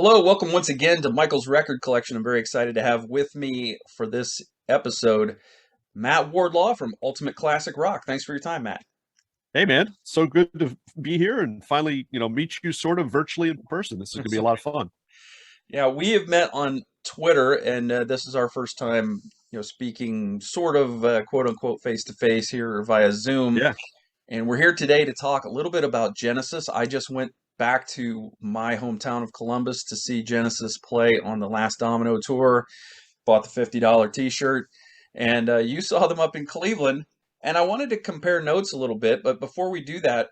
Hello, welcome once again to Michael's Record Collection. I'm very excited to have with me for this episode Matt Wardlaw from Ultimate Classic Rock. Thanks for your time, Matt. Hey man, so good to be here and finally, meet you sort of virtually in person. This is going to be a lot of fun. Yeah, we have met on Twitter, and this is our first time, speaking sort of quote unquote face to face here via Zoom. Yeah. And we're here today to talk a little bit about Genesis. I just went back to my hometown of Columbus to see Genesis play on the Last Domino Tour. Bought the $50 T-shirt, and you saw them up in Cleveland. And I wanted to compare notes a little bit, but before we do that,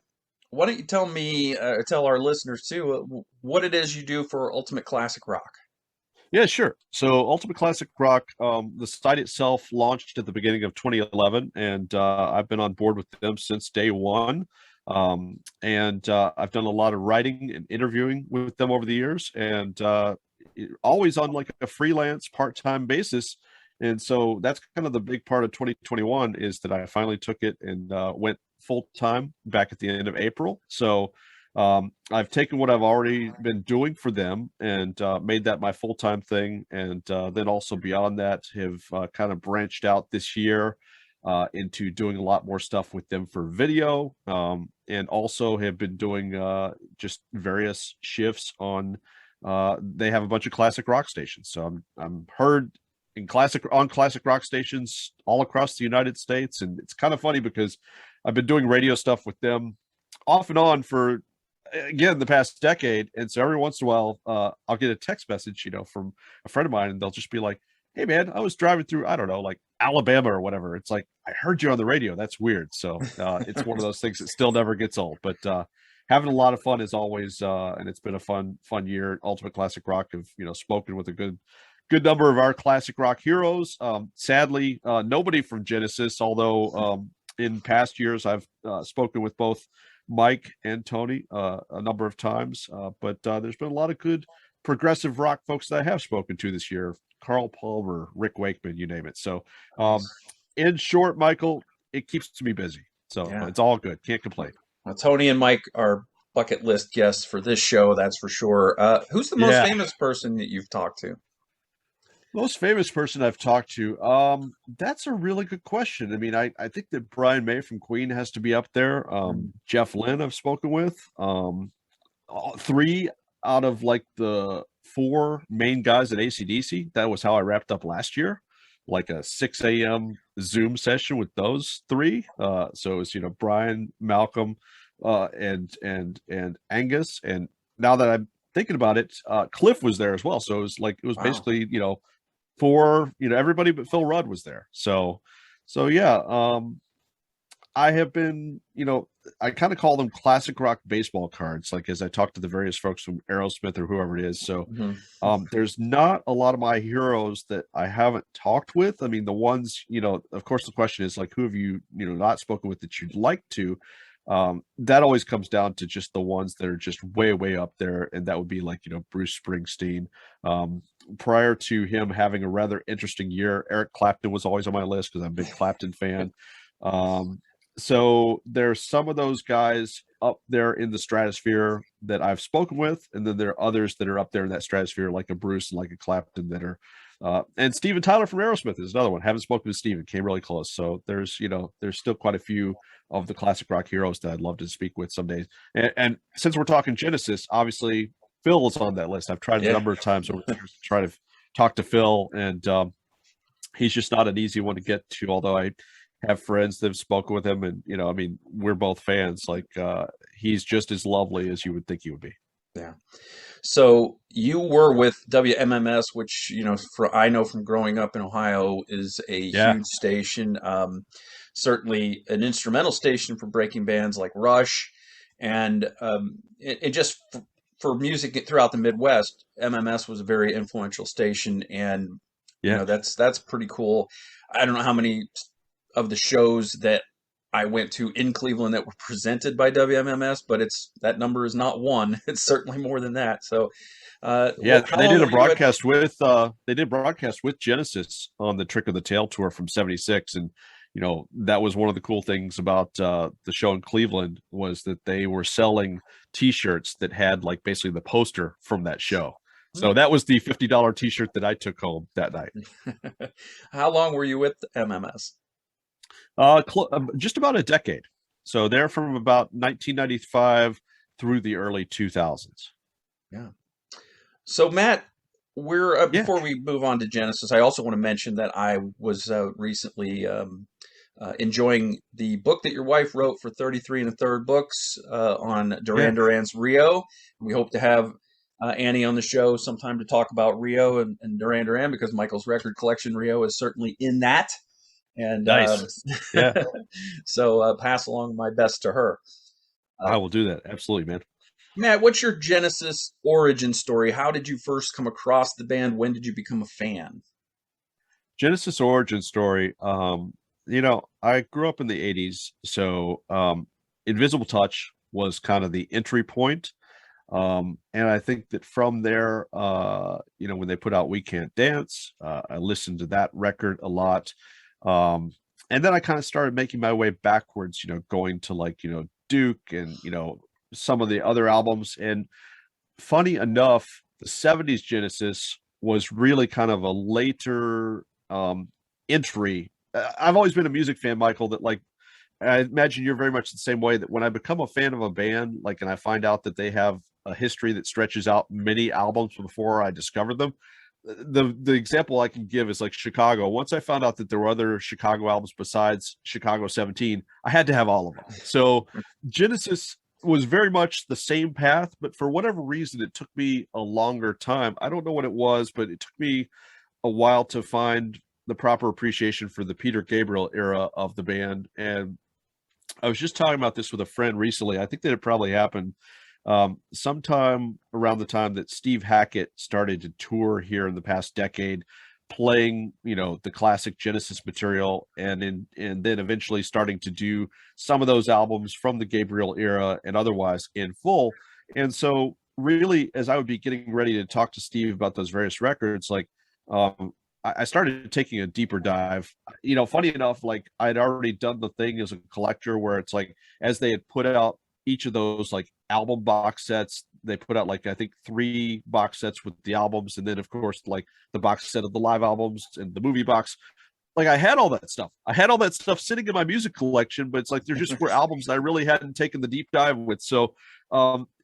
why don't you tell me, tell our listeners too, what it is you do for Ultimate Classic Rock? Yeah, sure. So Ultimate Classic Rock, the site itself launched at the beginning of 2011, and I've been on board with them since day one. And I've done a lot of writing and interviewing with them over the years, and always on like a freelance part-time basis. And so that's kind of the big part of 2021 is that I finally took it and went full-time back at the end of April. So I've taken what I've already been doing for them and made that my full-time thing. And then also beyond that have kind of branched out this year into doing a lot more stuff with them for video, and also have been doing just various shifts on they have a bunch of classic rock stations. So I'm heard in classic rock stations all across the United States. And it's kind of funny because I've been doing radio stuff with them off and on for again the past decade. And so every once in a while I'll get a text message, from a friend of mine, and they'll just be like, "Hey man, I was driving through, I don't know, like Alabama or whatever." It's like, I heard you on the radio. That's weird. So it's one of those things that still never gets old. But having a lot of fun as always, and it's been a fun year at Ultimate Classic Rock. Have spoken with a good number of our classic rock heroes. Sadly, nobody from Genesis, although in past years I've spoken with both Mike and Tony a number of times. But there's been a lot of good progressive rock folks that I have spoken to this year. Carl Palmer, Rick Wakeman, you name it. So in short, Michael, it keeps me busy. So Yeah. it's all good. Can't complain. Well, Tony and Mike are bucket list guests for this show, that's for sure. Who's the most Yeah. famous person that you've talked to? Most famous person I've talked to. That's a really good question. I mean, I think that Brian May from Queen has to be up there. Jeff Lynne I've spoken with. Three out of like the four main guys at AC/DC. That was how I wrapped up last year, like a 6 a.m. Zoom session with those three. So it was, Brian, Malcolm, and Angus. And now that I'm thinking about it, Cliff was there as well. So it was Wow. basically, for everybody but Phil Rudd was there. So yeah. I have been, I kind of call them classic rock baseball cards, like as I talk to the various folks from Aerosmith or whoever it is. So there's not a lot of my heroes that I haven't talked with. I mean, the ones, of course, the question is like, who have you, not spoken with that you'd like to? That always comes down to just the ones that are just way up there. And that would be like, Bruce Springsteen. Prior to him having a rather interesting year, Eric Clapton was always on my list because I'm a big Clapton fan. So there's some of those guys up there in the stratosphere that I've spoken with, and then there are others that are up there in that stratosphere, like a Bruce and like a Clapton that are, and Steven Tyler from Aerosmith is another one. Haven't spoken to Steven, came really close. So there's still quite a few of the classic rock heroes that I'd love to speak with someday. And since we're talking Genesis, obviously Phil is on that list. I've tried a number of times over the years to try to talk to Phil, and he's just not an easy one to get to, although I have friends that have spoken with him, and I mean, we're both fans. Like he's just as lovely as you would think he would be. Yeah. So you were with WMMS, which I know from growing up in Ohio is a huge station. Certainly an instrumental station for breaking bands like Rush, and it just for music throughout the Midwest. MMS was a very influential station, and that's pretty cool. I don't know how many of the shows that I went to in Cleveland that were presented by WMMS, but that number is not one. It's certainly more than that. So, they did a broadcast with Genesis on the Trick of the Tail tour from '76, and that was one of the cool things about the show in Cleveland was that they were selling T-shirts that had like basically the poster from that show. So that was the $50 t-shirt that I took home that night. How long were you with MMS? Just about a decade. So they're from about 1995 through the early 2000s. Yeah. So Matt, we're Yeah, before we move on to Genesis, I also want to mention that I was recently enjoying the book that your wife wrote for 33 and a Third Books on yeah. Duran Duran's Rio. We hope to have Annie on the show sometime to talk about Rio and Duran Duran, because Michael's record collection Rio is certainly in that. And Nice. Yeah, so pass along my best to her. Uh, I will do that. Absolutely, man. Matt, what's your Genesis origin story? How did you first come across the band? When did you become a fan? Genesis origin story. I grew up in the 80s, so Invisible Touch was kind of the entry point. And I think that from there, when they put out We Can't Dance, I listened to that record a lot. And then I kind of started making my way backwards, going to Duke and, some of the other albums. And funny enough, the 70s Genesis was really kind of a later entry. I've always been a music fan, Michael, that I imagine you're very much the same way, that when I become a fan of a band, and I find out that they have a history that stretches out many albums before I discovered them. The example I can give is like Chicago. Once I found out that there were other Chicago albums besides Chicago 17, I had to have all of them. So Genesis was very much the same path, but for whatever reason, it took me a longer time. I don't know what it was, but it took me a while to find the proper appreciation for the Peter Gabriel era of the band. And I was just talking about this with a friend recently. I think that it probably happened sometime around the time that Steve Hackett started to tour here in the past decade, playing, the classic Genesis material, and then eventually starting to do some of those albums from the Gabriel era and otherwise in full. And so really, as I would be getting ready to talk to Steve about those various records, I started taking a deeper dive. Funny enough, I'd already done the thing as a collector where it's as they had put out each of those album box sets, they put out I think 3 box sets with the albums, and then of course the box set of the live albums and the movie box. I had all that stuff. I had all that stuff sitting in my music collection, but it's there just were albums that I really hadn't taken the deep dive with. So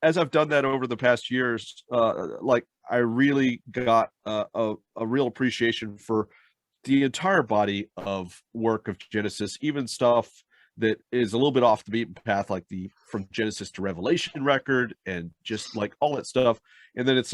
as I've done that over the past years, I really got a real appreciation for the entire body of work of Genesis, even stuff that is a little bit off the beaten path, like the From Genesis to Revelation record, and just all that stuff. And then it's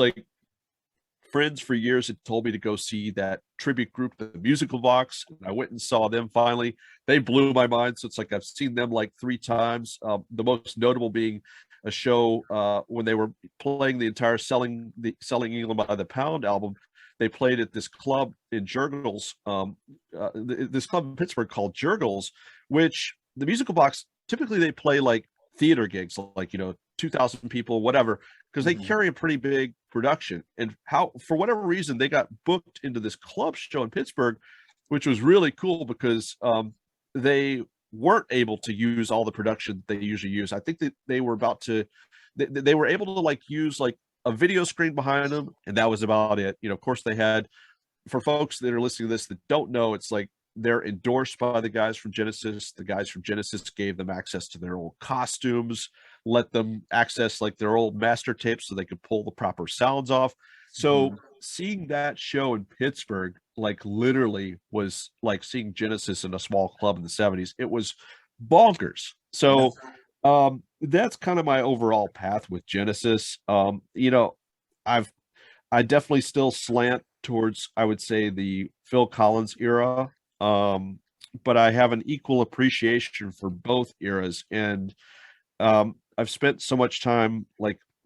friends for years had told me to go see that tribute group, the Musical Box, and I went and saw them finally. They blew my mind. So it's I've seen them 3 times. The most notable being a show when they were playing the entire Selling England by the Pound album. They played at this club in Jurgles, this club in Pittsburgh called Jurgles, which the Musical Box, typically they play theater gigs, 2,000 people, whatever, because they carry a pretty big production. And for whatever reason, they got booked into this club show in Pittsburgh, which was really cool because they weren't able to use all the production they usually use. I think that they were they were able to use a video screen behind them, and that was about it. Of course, they had, for folks that are listening to this that don't know, it's they're endorsed by the guys from Genesis. The guys from Genesis gave them access to their old costumes, let them access their old master tapes so they could pull the proper sounds off. So seeing that show in Pittsburgh, literally was seeing Genesis in a small club in the 70s. It was bonkers. So that's kind of my overall path with Genesis. I definitely still slant towards, I would say, the Phil Collins era. But I have an equal appreciation for both eras. And I've spent so much time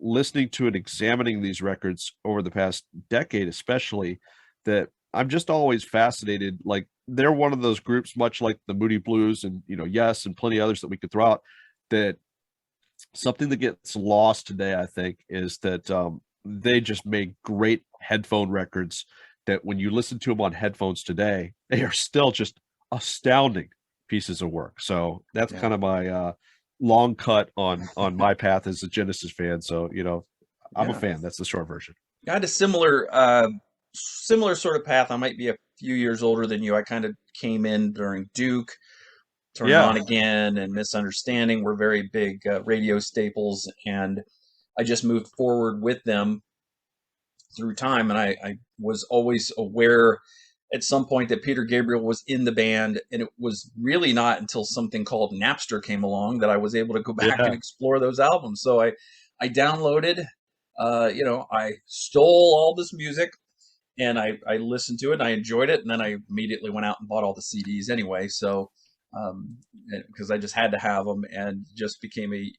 listening to and examining these records over the past decade, especially, that I'm just always fascinated. They're one of those groups, much like the Moody Blues and, Yes, and plenty others that we could throw out, that something that gets lost today, I think, is that they just made great headphone records that when you listen to them on headphones today, they are still just astounding pieces of work. So that's kind of my long cut on my path as a Genesis fan. So, I'm a fan. That's the short version. I had a similar sort of path. I might be a few years older than you. I kind of came in during Duke, Turn It On Yeah, Again, and Misunderstanding were very big radio staples, and I just moved forward with them through time. And I was always aware at some point that Peter Gabriel was in the band, and it was really not until something called Napster came along that I was able to go back and yeah. explore those albums. So I downloaded, I stole all this music and I listened to it and I enjoyed it, and then I immediately went out and bought all the CDs anyway. So because I just had to have them, and just became a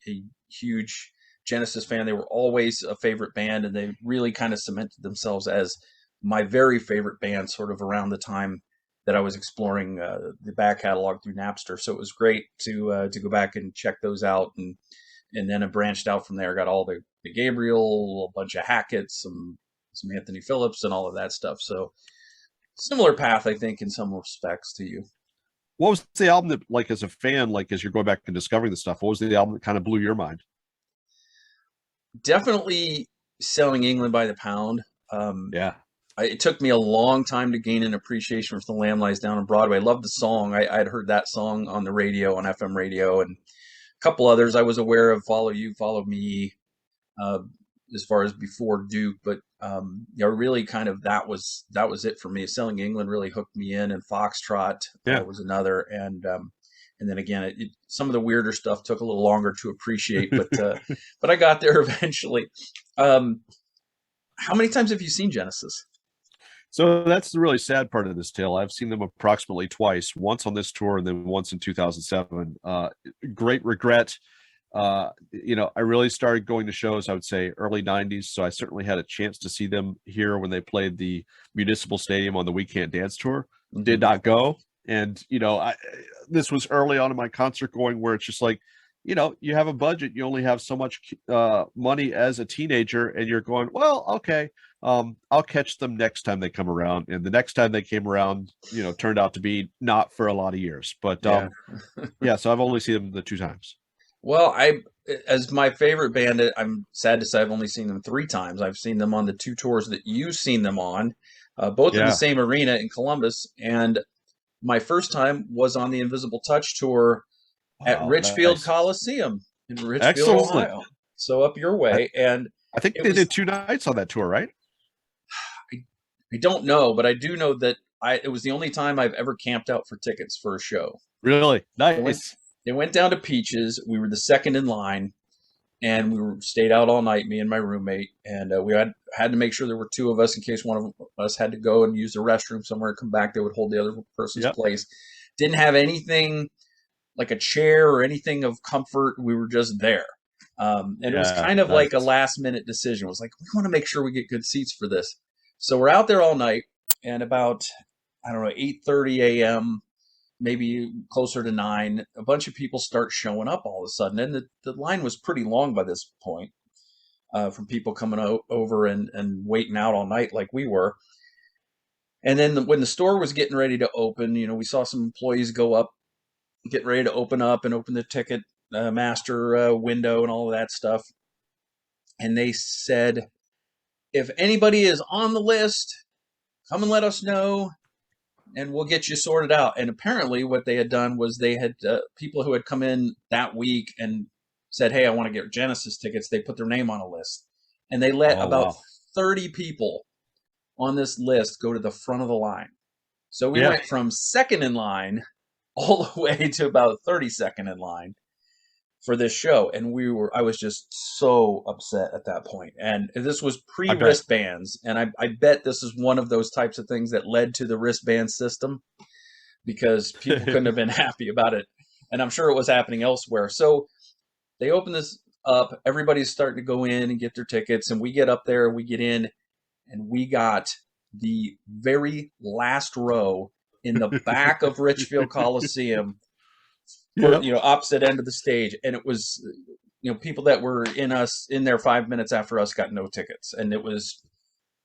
huge Genesis fan. They were always a favorite band, and they really kind of cemented themselves as my very favorite band, sort of around the time that I was exploring the back catalog through Napster. So it was great to go back and check those out, and then I branched out from there. Got all the Gabriel, a bunch of Hackett, some Anthony Phillips, and all of that stuff. So similar path, I think, in some respects to you. What was the album that, like, as a fan, like as you're going back and discovering the stuff, what was the album that kind of blew your mind? Definitely Selling England by the Pound. Yeah, It took me a long time to gain an appreciation for The Lamb Lies Down on Broadway. I loved the song. I'd heard that song on the radio, on FM radio, and a couple others I was aware of. Follow You, Follow Me, uh, as far as before Duke, but really kind of that was it for me. Selling England really hooked me in, and Foxtrot yeah. was another, and then again, some of the weirder stuff took a little longer to appreciate, but I got there eventually. Um, how many times have you seen Genesis? So that's the really sad part of this tale. I've seen them approximately twice, once on this tour and then once in 2007. Great regret. I really started going to shows, I would say, early 90s. So I certainly had a chance to see them here when they played the Municipal Stadium on the We Cant Dance tour. Did Hmm. not go. And, this was early on in my concert going, where it's just like, you have a budget, you only have so much money as a teenager, and you're going, well, okay, I'll catch them next time they come around. And the next time they came around, turned out to be not for a lot of years. But Yeah. yeah, so I've only seen them the two times. Well, as my favorite band, I'm sad to say I've only seen them three times. I've seen them on the two tours that you've seen them on, both in the Yeah. same arena in Columbus. And my first time was on the Invisible Touch tour at Wow, Richfield nice. Coliseum in Richfield, Excellent. Ohio. So up your I, way, and I think it they was did 2 nights on that tour, right? I, I don't know, but I do know that it was the only time I've ever camped out for tickets for a show. Really They went nice. they went down to Peaches. We were the second in line, and stayed out all night, me and my roommate, and we had to make sure there were two of us in case one of us had to go and use the restroom somewhere and come back. They would hold the other person's Yep. place. Didn't have anything like a chair or anything of comfort. We were just there. And it was Yeah, kind of like a nice. last minute decision. It was like, we want to make sure we get good seats for this. So we're out there all night, and about, I don't know, 8:30 a.m., maybe closer to 9, a bunch of people start showing up all of a sudden. And the line was pretty long by this point, from people coming over and waiting out all night like we were. And then when the store was getting ready to open, we saw some employees go up, getting ready to open up and open the ticket master window and all of that stuff. And they said, if anybody is on the list, come and let us know, and we'll get you sorted out. And apparently, what they had done was they had people who had come in that week and said, hey, I want to get Genesis tickets. They put their name on a list, and they let Oh about wow. 30 people on this list go to the front of the line. So we Yeah. went from second in line all the way to about 32nd in line for this show, and I was just so upset at that point. And this was pre I bet. wristbands, and I bet this is one of those types of things that led to the wristband system, because people couldn't have been happy about it, and I'm sure it was happening elsewhere. So they open this up, everybody's starting to go in and get their tickets, and we get up there, we get in, and we got the very last row in the back of Richfield Coliseum, for Yep. opposite end of the stage. And it was, people that were in there 5 minutes after us got no tickets. And it was,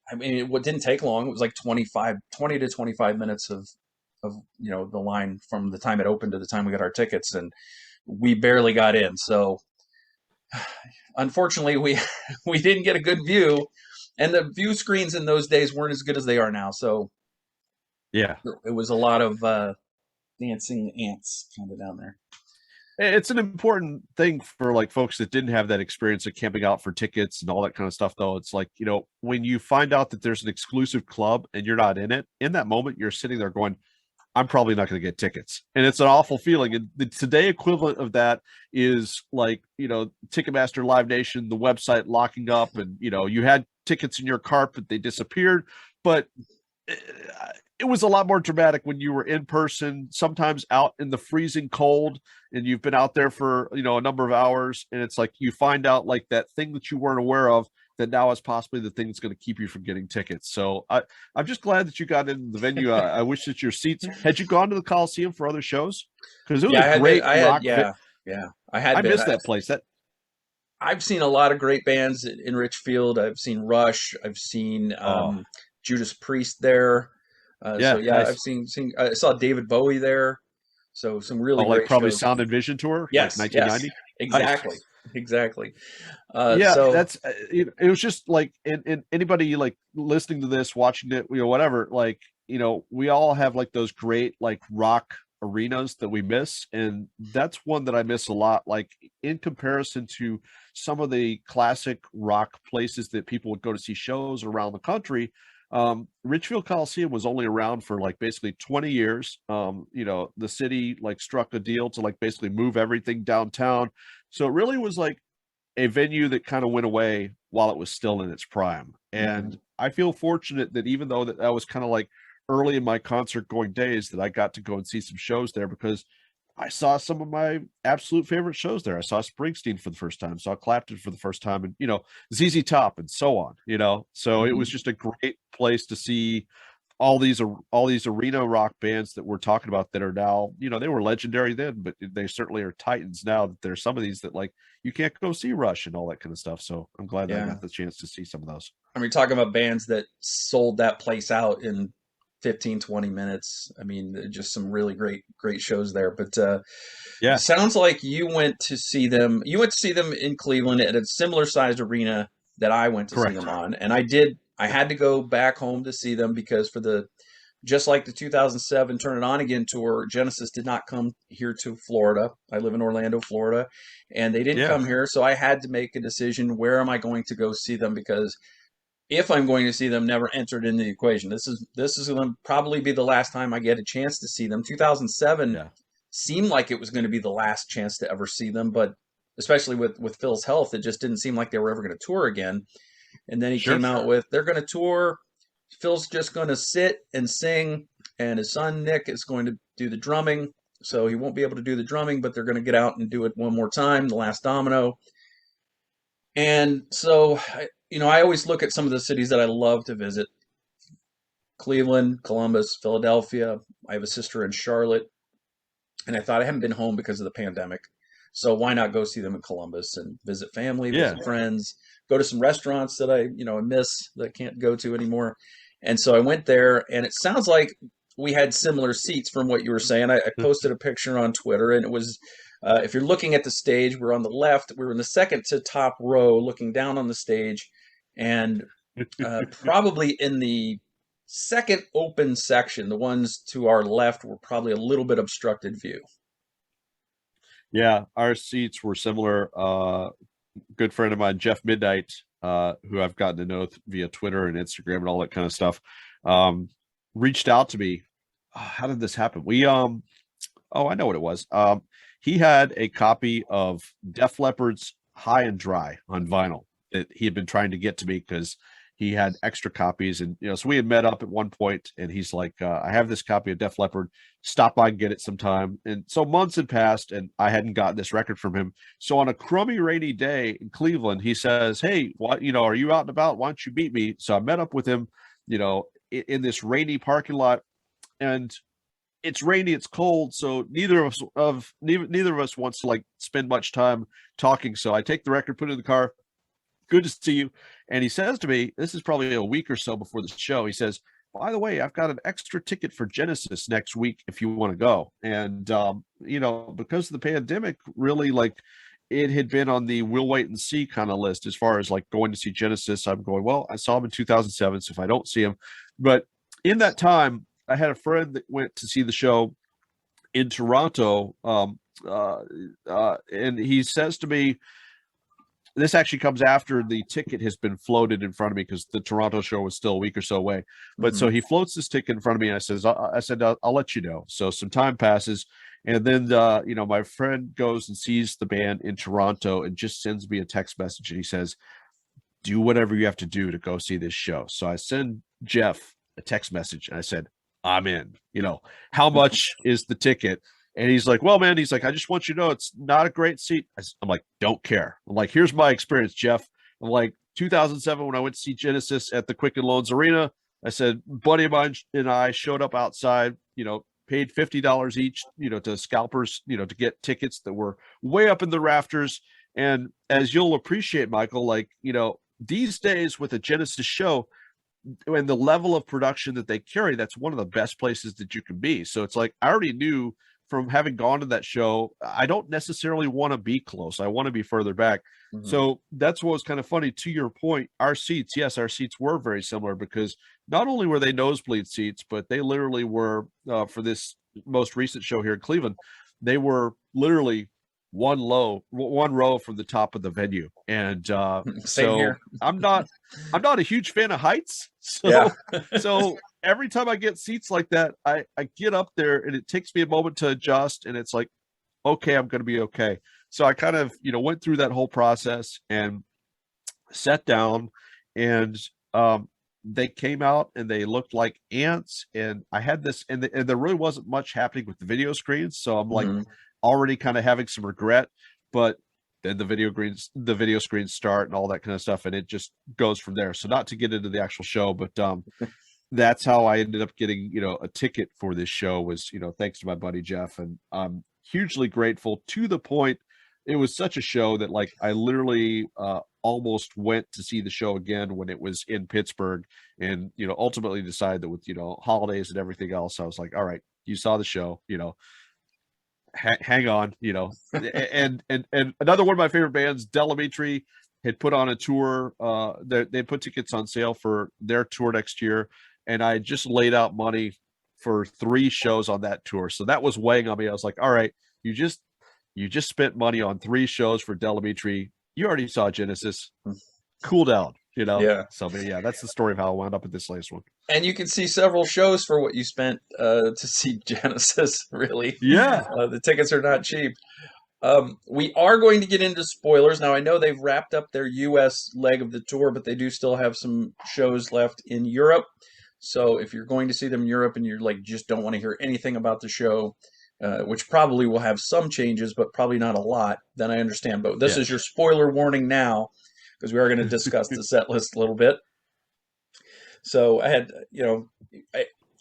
I mean, it didn't take long. It was like 20 to 25 minutes of the line from the time it opened to the time we got our tickets, and we barely got in. So unfortunately, we we didn't get a good view, And the view screens in those days weren't as good as they are now. So Yeah. it was a lot of dancing ants kind of down there. It's an important thing for like folks that didn't have that experience of camping out for tickets and all that kind of stuff, though. It's like, when you find out that there's an exclusive club and you're not in it, in that moment, you're sitting there going, I'm probably not going to get tickets. And it's an awful feeling. And the today equivalent of that is like, Ticketmaster, Live Nation, the website locking up, and, you had tickets in your cart, but they disappeared. But it was a lot more dramatic when you were in person, sometimes out in the freezing cold, and you've been out there for, a number of hours. And it's like you find out like that thing that you weren't aware of that now is possibly the thing that's going to keep you from getting tickets. So I'm just glad that you got into the venue. I wish that your seats, had you gone to the Coliseum for other shows? Because it was a great rock. Yeah, I had I been. missed that place. I've seen a lot of great bands in Richfield. I've seen Rush. I've seen Judas Priest there. So yeah, nice. I've seen. I saw David Bowie there. So some really like great probably shows. Sound and Vision tour, Yes, like 1990. yes, exactly, Nice. exactly. Yeah, So that's it was just like, and anybody like listening to this, watching it, whatever, like, we all have like those great like rock arenas that we miss, and that's one that I miss a lot, like in comparison to some of the classic rock places that people would go to see shows around the country. Richfield Coliseum was only around for like basically 20 years. The city like struck a deal to like basically move everything downtown, so it really was like a venue that kind of went away while it was still in its prime. And I feel fortunate that even though that was kind of like early in my concert going days, that I got to go and see some shows there, because I saw some of my absolute favorite shows there. I saw Springsteen for the first time, saw Clapton for the first time, and ZZ Top and so on. So it was just a great place to see all these arena rock bands that we're talking about that are now, they were legendary then, but they certainly are titans now. That there's some of these that like you can't go see Rush and all that kind of stuff. So I'm glad that I yeah, got the chance to see some of those. I mean, talking about bands that sold that place out in 15, 20 minutes. I mean, just some really great shows there. But Yeah, sounds like you went to see them. You went to see them in Cleveland at a similar sized arena that I went to see correct. them on. And I did. I had to go back home to see them because for the just like the 2007 Turn It On Again tour, Genesis did not come here to Florida. I live in Orlando, Florida, and they didn't Yeah, come here. So I had to make a decision. Where am I going to go see them? Because if I'm going to see them, never entered into the equation. This is going to probably be the last time I get a chance to see them. 2007 yeah, seemed like it was going to be the last chance to ever see them, but especially with Phil's health, it just didn't seem like they were ever going to tour again. And then he sure. came out with they're going to tour. Phil's just going to sit and sing, and his son Nic is going to do the drumming. So he won't be able to do the drumming, but they're going to get out and do it one more time, the last domino. And so, I always look at some of the cities that I love to visit: Cleveland, Columbus, Philadelphia. I have a sister in Charlotte, and I thought I haven't been home because of the pandemic. So why not go see them in Columbus and visit family, Yeah, visit friends, go to some restaurants that I miss that I can't go to anymore. And so I went there, and it sounds like we had similar seats from what you were saying. I posted a picture on Twitter, and it was if you're looking at the stage, we're on the left. We were in the second to top row, looking down on the stage, and probably in the second open section, the ones to our left were probably a little bit obstructed view. yeah. Our seats were similar. Good friend of mine, Jeff Midnight, who I've gotten to know via Twitter and Instagram and all that kind of stuff, reached out to me. How did this happen? I know what it was. He had a copy of Def Leppard's High and Dry on vinyl that he had been trying to get to me because he had extra copies. And, so we had met up at one point, and he's like, I have this copy of Def Leppard. Stop by and get it sometime. And so months had passed, and I hadn't gotten this record from him. So on a crummy, rainy day in Cleveland, he says, hey, are you out and about? Why don't you meet me? So I met up with him, in this rainy parking lot. And it's rainy, it's cold, so neither of us wants to like spend much time talking. So I take the record, put it in the car. Good to see you. And he says to me, this is probably a week or so before the show, he says, by the way, I've got an extra ticket for Genesis next week if you want to go. And because of the pandemic, really, like, it had been on the we'll wait and see kind of list as far as like going to see Genesis. I'm going, well, I saw him in 2007, so if I don't see him, but in that time, I had a friend that went to see the show in Toronto, and he says to me, this actually comes after the ticket has been floated in front of me because the Toronto show was still a week or so away. But so he floats this ticket in front of me, and I said, I'll let you know. So some time passes, and then my friend goes and sees the band in Toronto and just sends me a text message, and he says, "Do whatever you have to do to go see this show." So I send Jeff a text message, and I said, "I'm in. How much is the ticket?" And he's like, "Well, man," he's like, "I just want you to know it's not a great seat." I'm like, "Don't care." I'm like, "Here's my experience, Jeff." I'm like, 2007 when I went to see Genesis at the Quicken Loans Arena, I said, buddy of mine and I showed up outside, paid $50 each, to scalpers, to get tickets that were way up in the rafters. And as you'll appreciate, Michael, like, these days with a Genesis show, and the level of production that they carry, that's one of the best places that you can be. So it's like I already knew from having gone to that show, I don't necessarily want to be close. I want to be further back. So that's what was kind of funny. To your point, our seats were very similar because not only were they nosebleed seats, but they literally were for this most recent show here in Cleveland, they were literally one row from the top of the venue. And so here. I'm not a huge fan of heights. So every time I get seats like that, I get up there and it takes me a moment to adjust, and it's like, okay, I'm going to be okay. So I kind of, went through that whole process and sat down, and they came out and they looked like ants, and I had this, and there really wasn't much happening with the video screens. So I'm like already kind of having some regret, but then the video screens start and all that kind of stuff, and it just goes from there. So not to get into the actual show, but that's how I ended up getting, a ticket for this show was, thanks to my buddy Jeff. And I'm hugely grateful, to the point it was such a show that like I literally almost went to see the show again when it was in Pittsburgh, and ultimately decided that with holidays and everything else, I was like, all right, you saw the show, hang on, and another one of my favorite bands, Delamitri, had put on a tour. They put tickets on sale for their tour next year, and I just laid out money for 3 shows on that tour. So that was weighing on me. I was like, all right, you just spent money on 3 shows for Delamitri. You already saw Genesis. Cool down, Yeah. So yeah, that's the story of how I wound up at this latest one. And you can see several shows for what you spent to see Genesis, really. Yeah. The tickets are not cheap. We are going to get into spoilers. Now, I know they've wrapped up their U.S. leg of the tour, but they do still have some shows left in Europe. So if you're going to see them in Europe and you're like, just don't want to hear anything about the show, which probably will have some changes, but probably not a lot, then I understand. But this is your spoiler warning now, because we are going to discuss the set list a little bit. So I had,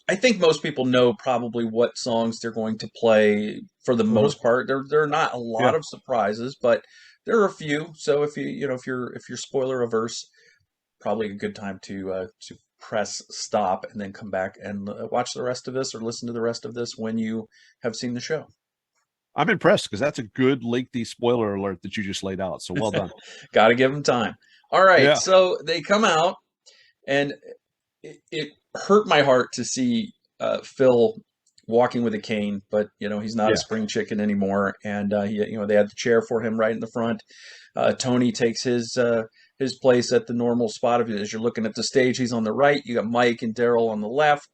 I think most people know probably what songs they're going to play for the most part. There are not a lot of surprises, but there are a few. So if if you're spoiler averse, probably a good time to press stop and then come back and watch the rest of this or listen to the rest of this when you have seen the show. I'm impressed because that's a good lengthy spoiler alert that you just laid out. So well done. Got to give them time. All right. So they come out, and it hurt my heart to see Phil walking with a cane, but he's not a spring chicken anymore. And they had the chair for him right in the front. Tony takes his place at the normal spot. As you're looking at the stage, he's on the right. You got Mike and Daryl on the left.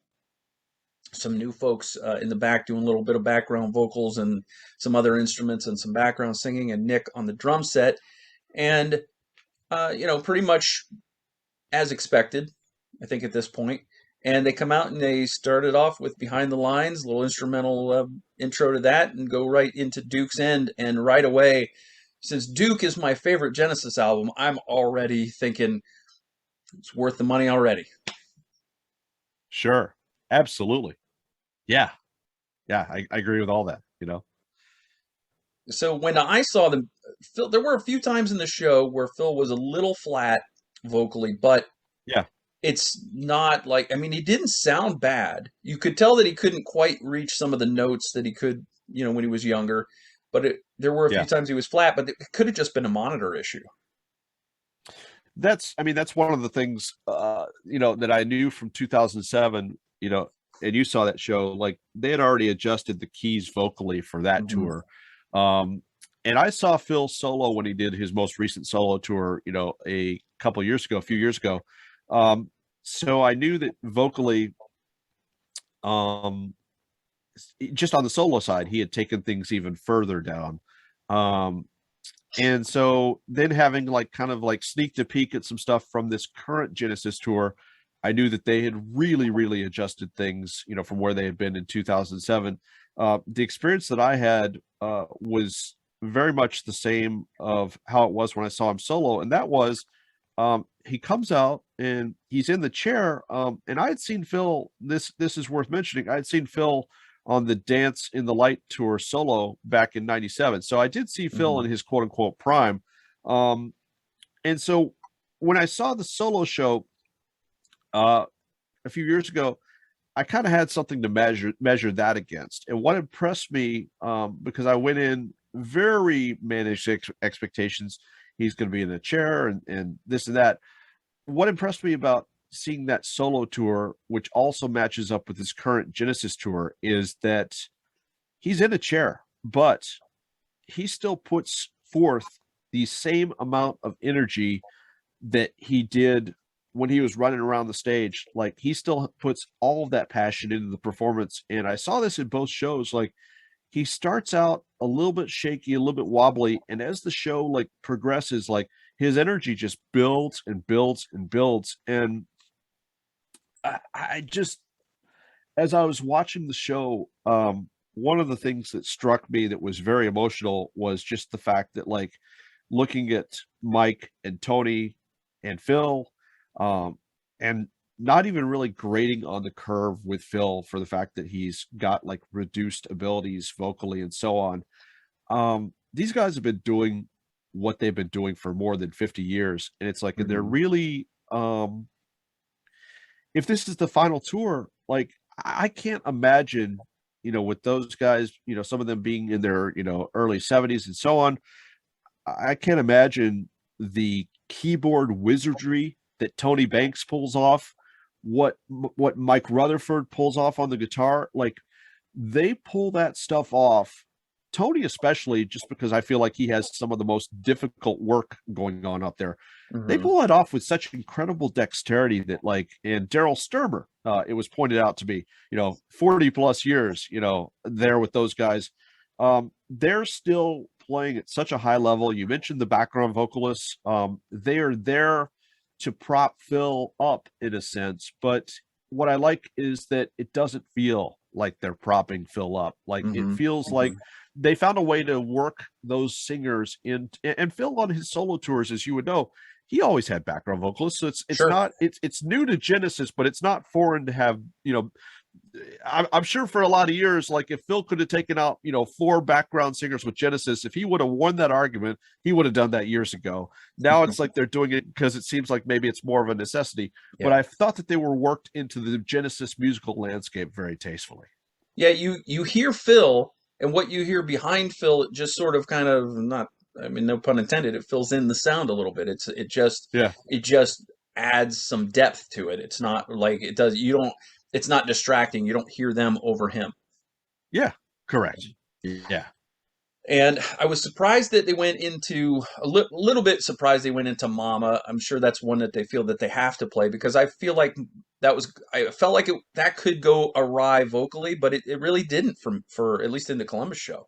Some new folks in the back doing a little bit of background vocals and some other instruments and some background singing, and Nic on the drum set. And pretty much as expected, I think, at this point. And they come out and they started off with Behind the Lines, a little instrumental intro to that, and go right into Duke's End. And right away, since Duke is my favorite Genesis album, I'm already thinking it's worth the money already. Sure. Absolutely. Yeah. I agree with all that, So when I saw them, Phil, there were a few times in the show where Phil was a little flat vocally, but it's not like, he didn't sound bad. You could tell that he couldn't quite reach some of the notes that he could, when he was younger, but there were a few Yeah. times he was flat, but it could have just been a monitor issue. I mean, that's one of the things, that I knew from 2007, and you saw that show, like they had already adjusted the keys vocally for that Hmm. tour. Um, and I saw Phil solo when he did his most recent solo tour, a few years ago. Um, so I knew that vocally, um, just on the solo side, he had taken things even further down. Um, and so then having like kind of like sneaked a peek at some stuff from this current Genesis tour, I knew that they had really, really adjusted things, from where they had been in 2007. The experience that I had was very much the same of how it was when I saw him solo, and that was he comes out and he's in the chair. And I had seen Phil. This is worth mentioning. I had seen Phil on the Dance in the Light tour solo back in '97. So I did see Phil Hmm. in his quote unquote prime. Um, and so when I saw the solo show uh, a few years ago, I kind of had something to measure that against. And what impressed me, because I went in very managed expectations, he's going to be in a chair and this and that. What impressed me about seeing that solo tour, which also matches up with his current Genesis tour, is that he's in a chair, but he still puts forth the same amount of energy that he did when he was running around the stage. Like he still puts all of that passion into the performance. And I saw this in both shows. Like he starts out a little bit shaky, a little bit wobbly, and as the show like progresses, like his energy just builds and builds and builds. And I just, as I was watching the show, one of the things that struck me that was very emotional was just the fact that, like, looking at Mike and Tony and Phil, um, and not even really grading on the curve with Phil for the fact that he's got like reduced abilities vocally and so on. These guys have been doing what they've been doing for more than 50 years. And it's like, and they're Hmm. really, if this is the final tour, like I can't imagine, with those guys, some of them being in their, early 70s and so on, I can't imagine the keyboard wizardry that Tony Banks pulls off, what Mike Rutherford pulls off on the guitar. Like they pull that stuff off. Tony, especially, just because I feel like he has some of the most difficult work going on up there. They Hmm. pull it off with such incredible dexterity that, like, and Daryl Sturmer, it was pointed out to be, 40 plus years, there with those guys. They're still playing at such a high level. You mentioned the background vocalists. They are there to prop Phil up in a sense, but what I like is that it doesn't feel like they're propping Phil up. Like it Hmm. feels like Hmm. they found a way to work those singers in. And Phil on his solo tours, as you would know, he always had background vocalists. So it's Sure. not it's new to Genesis, but it's not foreign to have, I'm sure for a lot of years, like if Phil could have taken out, 4 background singers with Genesis, if he would have won that argument, he would have done that years ago. Now it's like they're doing it because it seems like maybe it's more of a necessity. But Yeah. I thought that they were worked into the Genesis musical landscape very tastefully. Yeah, you hear Phil, and what you hear behind Phil, it just sort of kind of not, I mean, no pun intended, it fills in the sound a little bit. Yeah. It just adds some depth to it. It's not like it does. You don't. It's not distracting. You don't hear them over him. Yeah. Correct. Yeah. And I was surprised that they went into little bit surprised they went into Mama. I'm sure that's one that they feel that they have to play because I feel like I felt like that could go awry vocally, but it really didn't for at least in the Columbus show.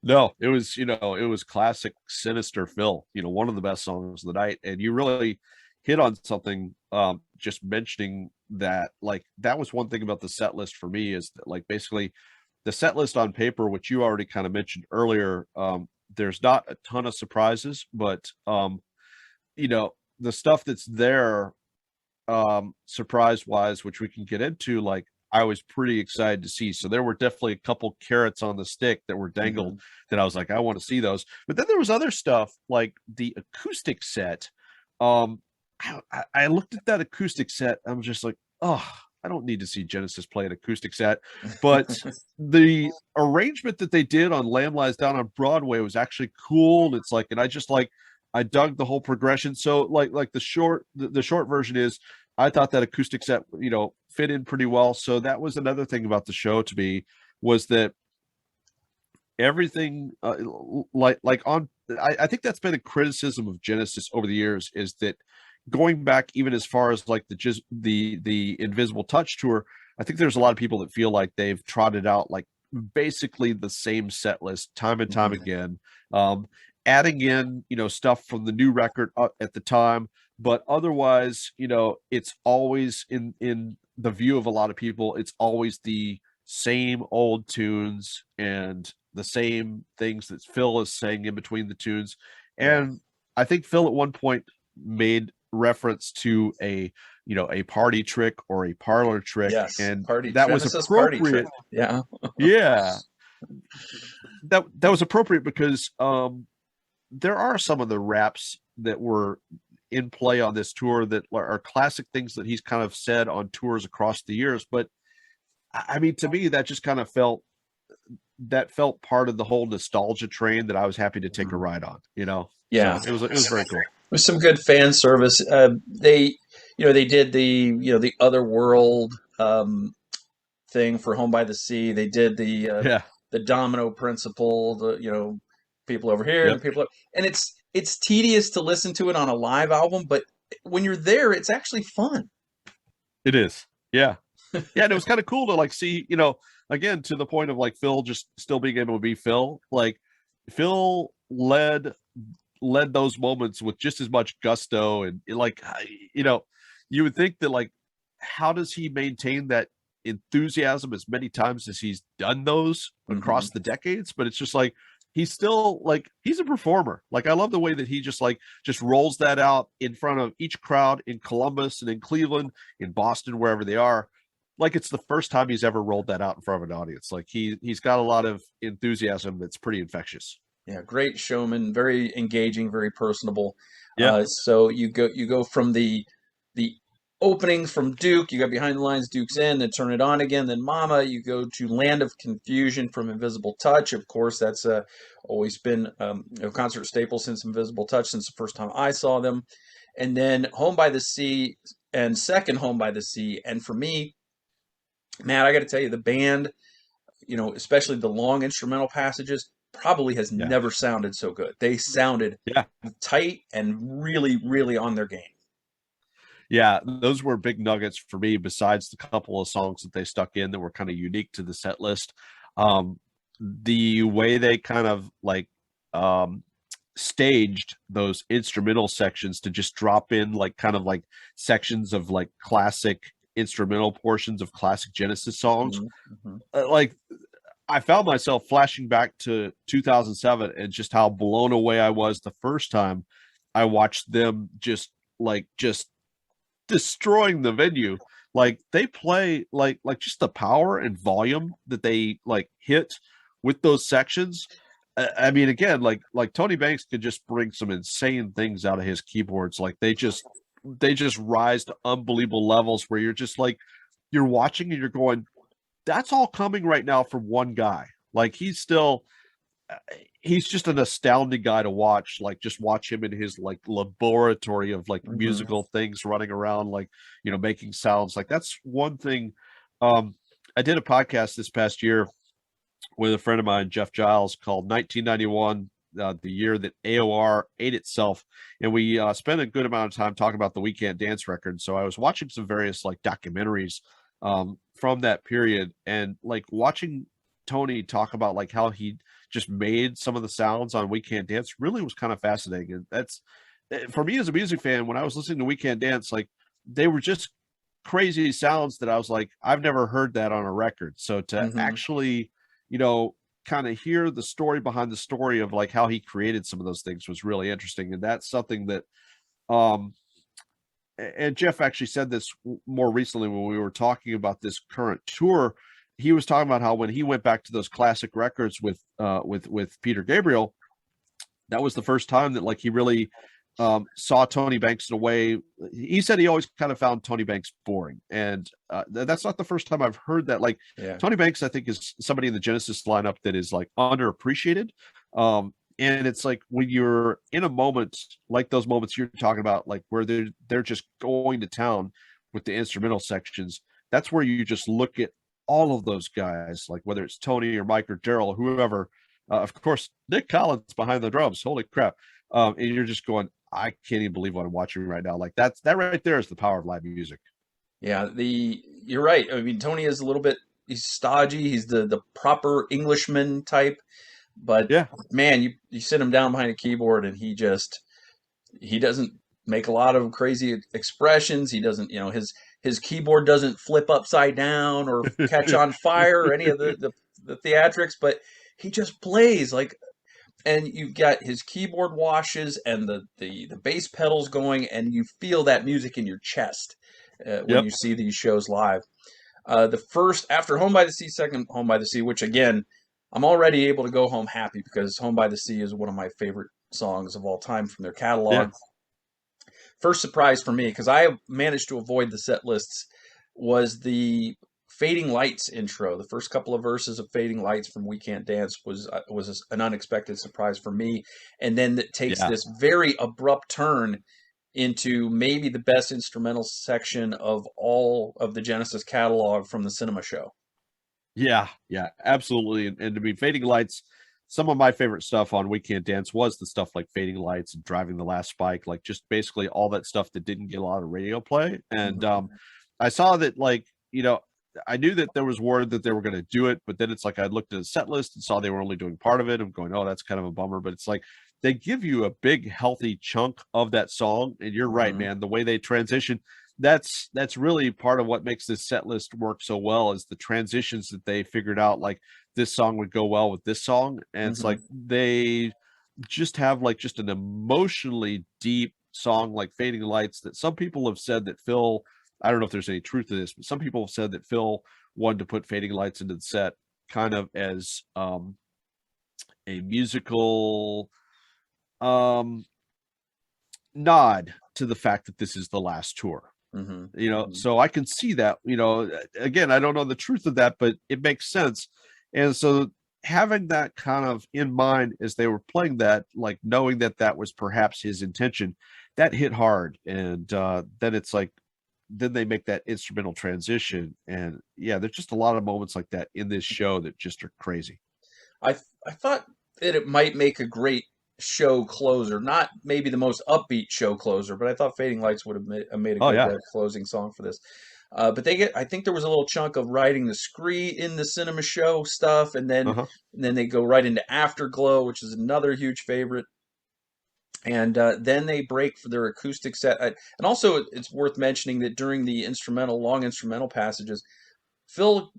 No, it was classic sinister Phil, one of the best songs of the night. And you really hit on something, just mentioning that, like, that was one thing about the set list for me is that, like, basically the set list on paper, which you already kind of mentioned earlier, there's not a ton of surprises, but, the stuff that's there, surprise wise, which we can get into, like, I was pretty excited to see. So there were definitely a couple carrots on the stick that were dangled Hmm. that I was like, I want to see those. But then there was other stuff like the acoustic set. Um, I looked at that acoustic set. I'm just like, oh, I don't need to see Genesis play an acoustic set. But the arrangement that they did on Lamb Lies Down on Broadway was actually cool. And it's like, and I just like, I dug the whole progression. So like the short version is, I thought that acoustic set, fit in pretty well. So that was another thing about the show to me, was that everything I think that's been a criticism of Genesis over the years, is that going back even as far as like the Invisible Touch tour, I think there's a lot of people that feel like they've trotted out like basically the same set list time and time again, adding in stuff from the new record at the time, but otherwise it's always in the view of a lot of people, it's always the same old tunes and the same things that Phil is saying in between the tunes. And I think Phil at one point made reference to a party trick or a parlor trick, and that was appropriate. Yeah, that was appropriate because there are some of the raps that were in play on this tour that are classic things that he's kind of said on tours across the years. But I mean, to me, that just kind of felt part of the whole nostalgia train that I was happy to take a ride on, Yeah. So it was very cool. With some good fan service. They did the Other World thing for Home by the Sea. They did the domino principle, people over here and people, and it's tedious to listen to it on a live album, but when you're there, it's actually fun. It is. Yeah. Yeah. And it was kind of cool to like see, again, to the point of like Phil just still being able to be Phil. Like Phil led those moments with just as much gusto, and like, you would think that like, how does he maintain that enthusiasm as many times as he's done those across the decades? But it's just like, he's still like, he's a performer. Like, I love the way that he just rolls that out in front of each crowd in Columbus and in Cleveland, in Boston, wherever they are. Like, it's the first time he's ever rolled that out in front of an audience. Like, he's got a lot of enthusiasm that's pretty infectious. Yeah, great showman, very engaging, very personable. Yeah. So you go from the openings from Duke, you got Behind the Lines, Duke's End, then Turn It On Again, then Mama. You go to Land of Confusion from Invisible Touch. Of course, that's always been a concert staple since Invisible Touch, since the first time I saw them. And then Home by the Sea and second Home by the Sea. And for me, Matt, I got to tell you, the band, especially the long instrumental passages, probably has never sounded so good. They sounded tight and really, really on their game. Yeah, those were big nuggets for me, besides the couple of songs that they stuck in that were kind of unique to the set list. The way they kind of like staged those instrumental sections to just drop in like kind of like sections of like classic instrumental portions of classic Genesis songs. Like, I found myself flashing back to 2007 and just how blown away I was the first time I watched them just destroying the venue. Like, they play like just the power and volume that they like hit with those sections. I mean, again, like Tony Banks could just bring some insane things out of his keyboards. Like, they just rise to unbelievable levels where you're just like, you're watching and you're going, that's all coming right now from one guy. Like, he's just an astounding guy to watch. Like, just watch him in his like laboratory of like musical things running around, like, making sounds. Like, that's one thing. I did a podcast this past year with a friend of mine, Jeff Giles, called 1991, the year that AOR ate itself. And we spent a good amount of time talking about the We Cant Dance record. So I was watching some various like documentaries from that period, and like watching Tony talk about like how he just made some of the sounds on We Cant Dance really was kind of fascinating. And that's, for me as a music fan, when I was listening to We Cant Dance, like, they were just crazy sounds that I was like, I've never heard that on a record. So to actually, kind of hear the story behind the story of like how he created some of those things was really interesting. And that's something that and Jeff actually said this more recently when we were talking about this current tour. He was talking about how when he went back to those classic records with Peter Gabriel, that was the first time that like he really saw Tony Banks in a way. He said he always kind of found Tony Banks boring, and that's not the first time I've heard that. Like Yeah. Tony Banks, I think is somebody in the Genesis lineup that is like underappreciated. And it's like when you're in a moment like those moments you're talking about, like where they're just going to town with the instrumental sections. That's where you just look at all of those guys, like whether it's Tony or Mike or Daryl or whoever. Of course, Nic Collins behind the drums. Holy crap! And you're just going, I can't even believe what I'm watching right now. Like that right there is the power of live music. Yeah, you're right. I mean, Tony is a little bit he's stodgy. He's the proper Englishman type, but Yeah. man, you sit him down behind a keyboard and he doesn't make a lot of crazy expressions. He doesn't, his keyboard doesn't flip upside down or catch on fire or any of the theatrics, but he just plays like, and you've got his keyboard washes and the bass pedals going, and you feel that music in your chest when Yep. you see these shows live. The first after Home by the Sea, second Home by the Sea, which again, I'm already able to go home happy because Home by the Sea is one of my favorite songs of all time from their Yeah. catalog. First surprise for me, because I managed to avoid the set lists, was the Fading Lights intro. The first couple of verses of Fading Lights from We Can't Dance was an unexpected surprise for me, and then it takes Yeah. this very abrupt turn into maybe the best instrumental section of all of the Genesis catalog from the cinema show. Yeah, yeah, absolutely. And to be Fading Lights, some of my favorite stuff on We Can't Dance was the stuff like Fading Lights and Driving the Last Spike, like just basically all that stuff that didn't get a lot of radio play. And I saw that, like, I knew that there was word that they were going to do it, but then it's like I looked at a set list and saw they were only doing part of it. I'm going, oh, that's kind of a bummer. But it's like they give you a big, healthy chunk of that song. And you're right, man. The way they transition, that's really part of what makes this set list work so well is the transitions that they figured out. Like this song would go well with this song, and it's like they just have like just an emotionally deep song like Fading Lights that some people have said that Phil, I don't know if there's any truth to this, but some people have said that Phil wanted to put Fading Lights into the set kind of as a musical nod to the fact that this is the last tour. So I can see that, again, I don't know the truth of that, but it makes sense. And so having that kind of in mind as they were playing that, like knowing that that was perhaps his intention, that hit hard. And then it's like, then they make that instrumental transition. And yeah, there's just a lot of moments like that in this show that just are crazy. I thought that it might make a great show closer, not maybe the most upbeat show closer, but I thought Fading Lights would have made a good closing song for this. But I think there was a little chunk of riding the scree in the cinema show stuff, and then they go right into Afterglow, which is another huge favorite. And then they break for their acoustic set. And also, it's worth mentioning that during the long instrumental passages, Phil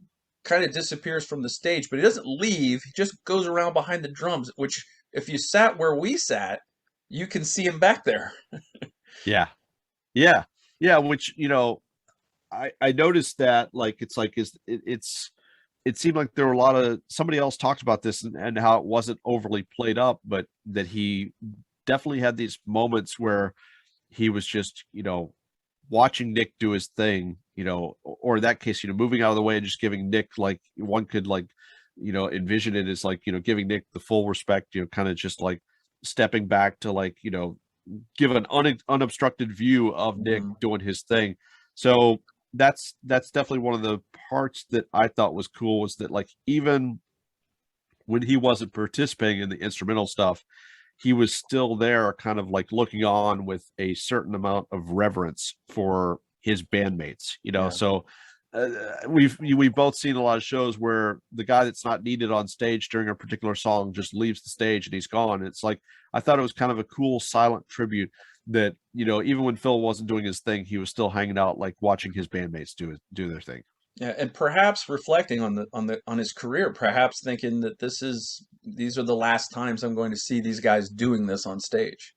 kind of disappears from the stage, but he doesn't leave. He just goes around behind the drums, which if you sat where we sat, you can see him back there. Yeah. Yeah. Yeah. Which, I noticed that like, it seemed like there were a lot of, somebody else talked about this and how it wasn't overly played up, but that he definitely had these moments where he was just, watching Nic do his thing, or in that case, moving out of the way and just giving Nic, like one could like, envision it as like, giving Nic the full respect, kind of just like stepping back to like, give an unobstructed view of Nic doing his thing. So that's definitely one of the parts that I thought was cool, was that like, even when he wasn't participating in the instrumental stuff, he was still there kind of like looking on with a certain amount of reverence for his bandmates, So we've both seen a lot of shows where the guy that's not needed on stage during a particular song just leaves the stage and he's gone. It's like, I thought it was kind of a cool silent tribute that, even when Phil wasn't doing his thing, he was still hanging out, like watching his bandmates do their thing. Yeah, and perhaps reflecting on his career, perhaps thinking that these are the last times I'm going to see these guys doing this on stage.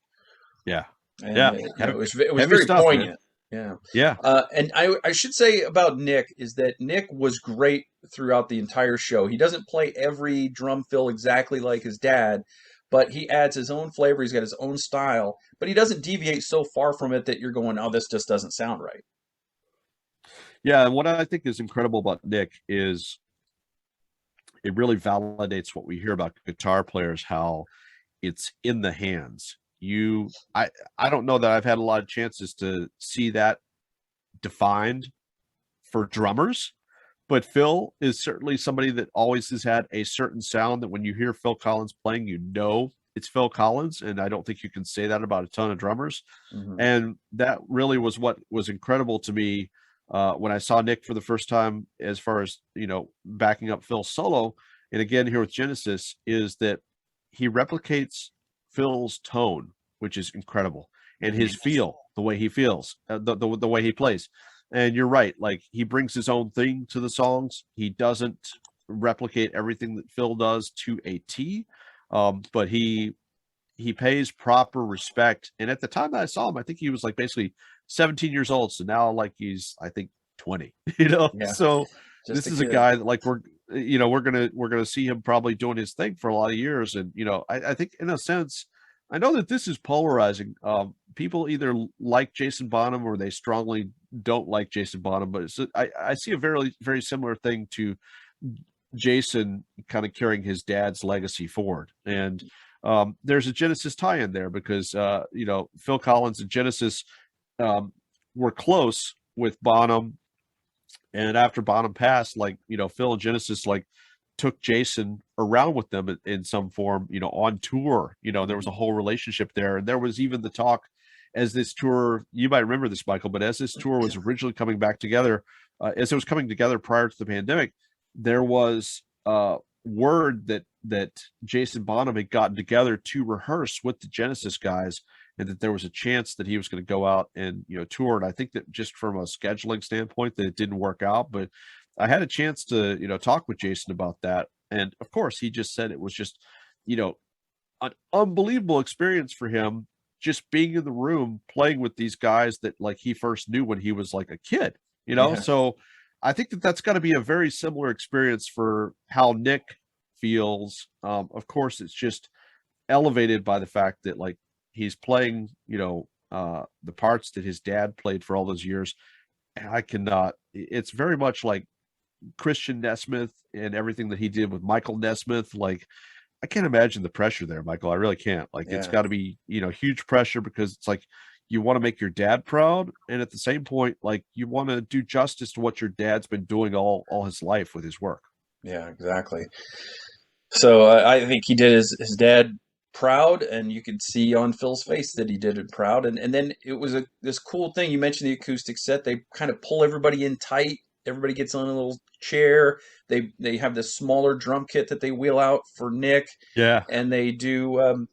Yeah, and yeah, it was very stuff, poignant. Man. Yeah, and I should say about Nic is that Nic was great throughout the entire show. He doesn't play every drum fill exactly like his dad, but he adds his own flavor. He's got his own style, but he doesn't deviate so far from it that you're going, oh, this just doesn't sound right. Yeah, and what I think is incredible about Nic is it really validates what we hear about guitar players, how it's in the hands. I don't know that I've had a lot of chances to see that defined for drummers, but Phil is certainly somebody that always has had a certain sound that when you hear Phil Collins playing, you know it's Phil Collins, and I don't think you can say that about a ton of drummers. Mm-hmm. And that really was what was incredible to me when I saw Nic for the first time, as far as backing up Phil's solo. And again, here with Genesis, is that he replicates Phil's tone, which is incredible, and his feel, the way he feels, the way he plays. And you're right, like he brings his own thing to the songs. He doesn't replicate everything that Phil does to a T, but he pays proper respect. And at the time that I saw him, I think he was like basically 17 years old. So now like he's I think 20, Yeah, So just this a is a kid. guy that like we're gonna see him probably doing his thing for a lot of years. And I think in a sense, I know that this is polarizing. People either like Jason Bonham or they strongly don't like Jason Bonham, but I see a very, very similar thing to Jason kind of carrying his dad's legacy forward. And there's a Genesis tie-in there because Phil Collins and Genesis were close with Bonham, and after Bonham passed, like Phil and Genesis like took Jason around with them in some form, on tour. There was a whole relationship there, and there was even the talk as this tour. You might remember this, Michael, but as this tour was originally coming back together, as it was coming together prior to the pandemic, there was word that Jason Bonham had gotten together to rehearse with the Genesis guys, and that there was a chance that he was going to go out and tour. And I think that just from a scheduling standpoint, that it didn't work out. But I had a chance to talk with Jason about that, and of course, he just said it was just an unbelievable experience for him, just being in the room playing with these guys that like he first knew when he was like a kid. Yeah. So I think that that's got to be a very similar experience for how Nic feels. Of course, it's just elevated by the fact that like he's playing, the parts that his dad played for all those years. And I cannot. It's very much like Christian Nesmith and everything that he did with Michael Nesmith. Like I can't imagine the pressure there, Michael. I really can't. Like it's Yeah. got to be, huge pressure because it's like you want to make your dad proud, and at the same point, like you want to do justice to what your dad's been doing all his life with his work. Yeah, exactly. So I think he did his dad proud, and you could see on Phil's face that he did it proud. And then it was this cool thing. You mentioned the acoustic set. They kind of pull everybody in tight. Everybody gets on a little chair. They have this smaller drum kit that they wheel out for Nic, Yeah. and they do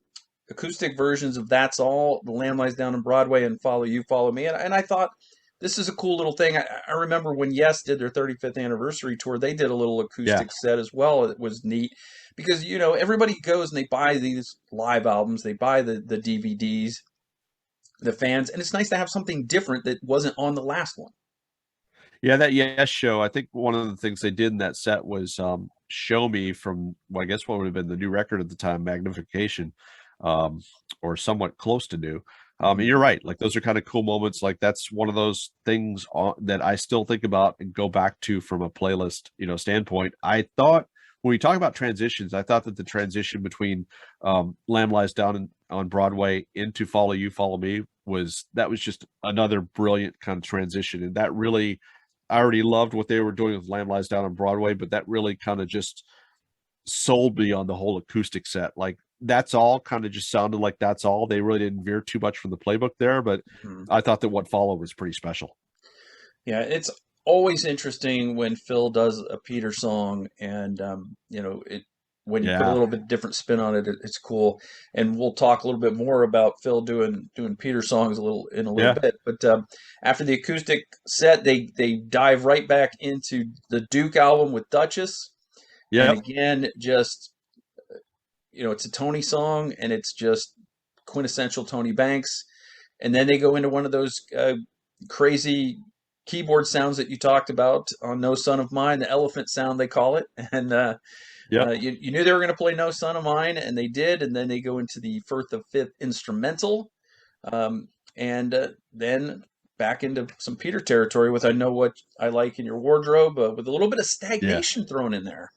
acoustic versions of "That's All," "The Lamb Lies Down on Broadway," and "Follow You, Follow Me." And I thought this is a cool little thing. I remember when Yes did their 35th anniversary tour, they did a little Yeah. acoustic set as well. It was neat because everybody goes and they buy these live albums, they buy the DVDs, the fans, and it's nice to have something different that wasn't on the last one. Yeah, that Yes show. I think one of the things they did in that set was show me from I guess what would have been the new record at the time, Magnification, um, or somewhat close to new. And Mhm. you're right. Like those are kind of cool moments. Like that's one of those things that I still think about and go back to from a playlist, standpoint. I thought when we talk about transitions, I thought that the transition between Lamb Lies Down on Broadway into Follow You, Follow Me was just another brilliant kind of transition, and that really I already loved what they were doing with Lamb Lies Down on Broadway, but that really kind of just sold me on the whole acoustic set. Like That's All kind of just sounded like That's All. They really didn't veer too much from the playbook there, but Mhm. I thought that what followed was pretty special. Yeah, it's always interesting when Phil does a Peter song, and it when you put a Yeah. little bit different spin on it, it's cool. And we'll talk a little bit more about Phil doing Peter songs in a little Yeah. bit. But after the acoustic set, they dive right back into the Duke album with Duchess, and Yep. again, just it's a Tony song, and it's just quintessential Tony Banks. And then they go into one of those crazy keyboard sounds that you talked about on No Son of Mine, the elephant sound they call it, and Yep. You knew they were going to play No Son of Mine, and they did, and then they go into the Firth of Fifth instrumental, um, and then back into some Peter territory with I Know What I Like in Your Wardrobe, with a little bit of Yeah. stagnation thrown in there.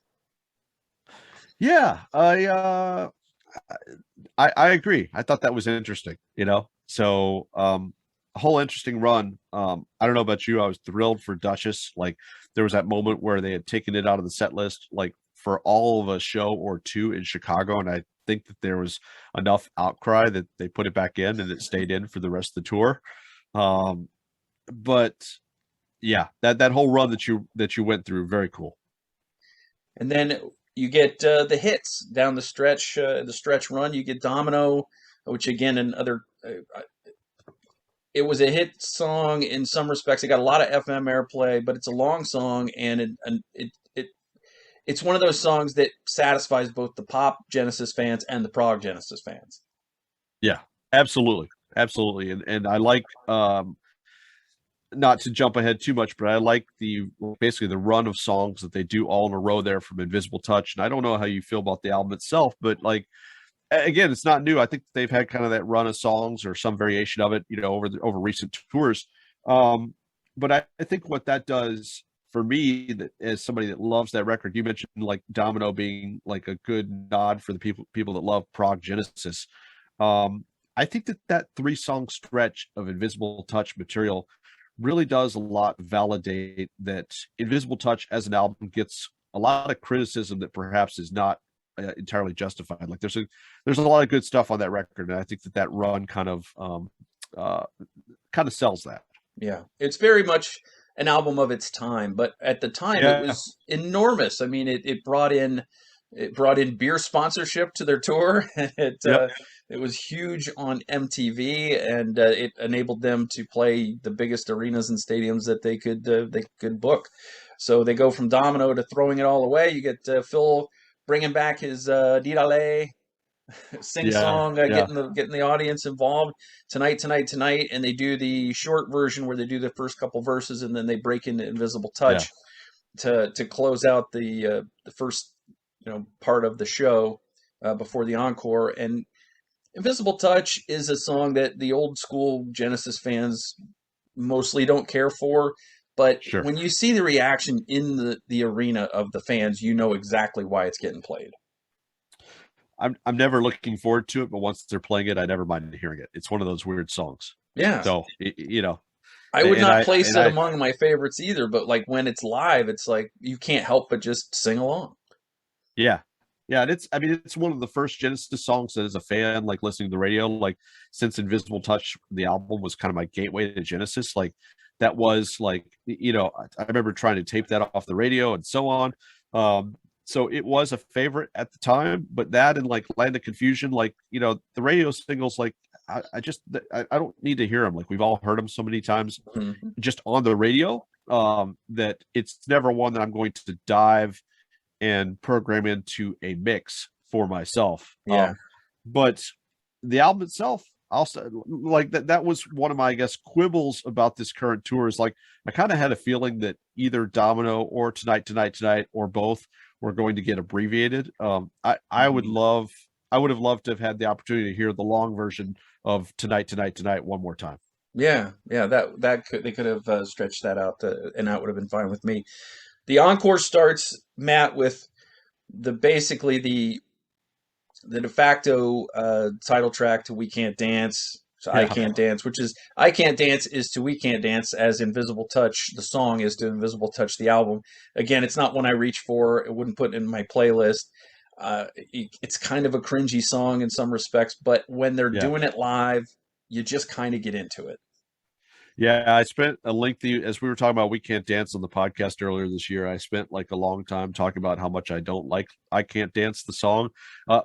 Yeah. I agree. I thought that was interesting, So a whole interesting run. I don't know about you. I was thrilled for Duchess. Like there was that moment where they had taken it out of the set list, like for all of a show or two in Chicago. And I think that there was enough outcry that they put it back in and it stayed in for the rest of the tour. But yeah, that whole run that you went through, very cool. And then you get the hits down the stretch run. You get Domino, which again, another. It was a hit song in some respects. It got a lot of FM airplay, but it's a long song, and it's one of those songs that satisfies both the pop Genesis fans and the prog Genesis fans. Yeah, absolutely, absolutely, and I like not to jump ahead too much, but I like basically the run of songs that they do all in a row there from Invisible Touch. And I don't know how you feel about the album itself, but like again, it's not new. I think they've had kind of that run of songs or some variation of it, over recent tours. But I think what that does for me, that as somebody that loves that record, you mentioned like Domino being like a good nod for the people that love prog Genesis. I think that 3-song stretch of Invisible Touch material really does a lot validate that Invisible Touch as an album gets a lot of criticism that perhaps is not entirely justified. Like there's a lot of good stuff on that record, and I think that run kind of sells that. Yeah, it's very much an album of its time, but at the time it was enormous. I mean, it brought in beer sponsorship to their tour. It was huge on MTV, and it enabled them to play the biggest arenas and stadiums that they could book. So they go from Domino to Throwing It All Away. You get Phil bringing back his Didale sing song, getting the audience involved. Tonight, and they do the short version where they do the first couple verses, and then they break into Invisible Touch to close out the first part of the show before the encore. And Invisible Touch is a song that the old school Genesis fans mostly don't care for, but when you see the reaction in the arena of the fans, you know exactly why it's getting played. I'm never looking forward to it, but once they're playing it, I never mind hearing it. It's one of those weird songs. Yeah. So I would not place it among my favorites either, but like when it's live, it's like you can't help but just sing along. Yeah. Yeah, and it's one of the first Genesis songs that as a fan, like listening to the radio, like since Invisible Touch, the album was kind of my gateway to Genesis. Like that was like, I remember trying to tape that off the radio and so on. So it was a favorite at the time, but that and like Land of Confusion, like, the radio singles, like I don't need to hear them. Like we've all heard them so many times just on the radio, that it's never one that I'm going to dive and program into a mix for myself. But the album itself, also like that was one of my, I guess, quibbles about this current tour is like, I kind of had a feeling that either Domino or Tonight or both were going to get abbreviated. I would have loved to have had the opportunity to hear the long version of Tonight one more time. Yeah. They could have stretched that out, and that would have been fine with me. The encore starts, Matt, with basically the de facto title track to We Can't Dance. So I Can't Dance, which is I Can't Dance is to We Can't Dance, as Invisible Touch, the song, is to Invisible Touch, the album. Again, it's not one I reach for. It wouldn't put it in my playlist. It's kind of a cringy song in some respects, but when they're doing it live, you just kind of get into it. Yeah, I spent a lengthy, as we were talking about We Can't Dance on the podcast earlier this year, I spent like a long time talking about how much I don't like I Can't Dance, the song.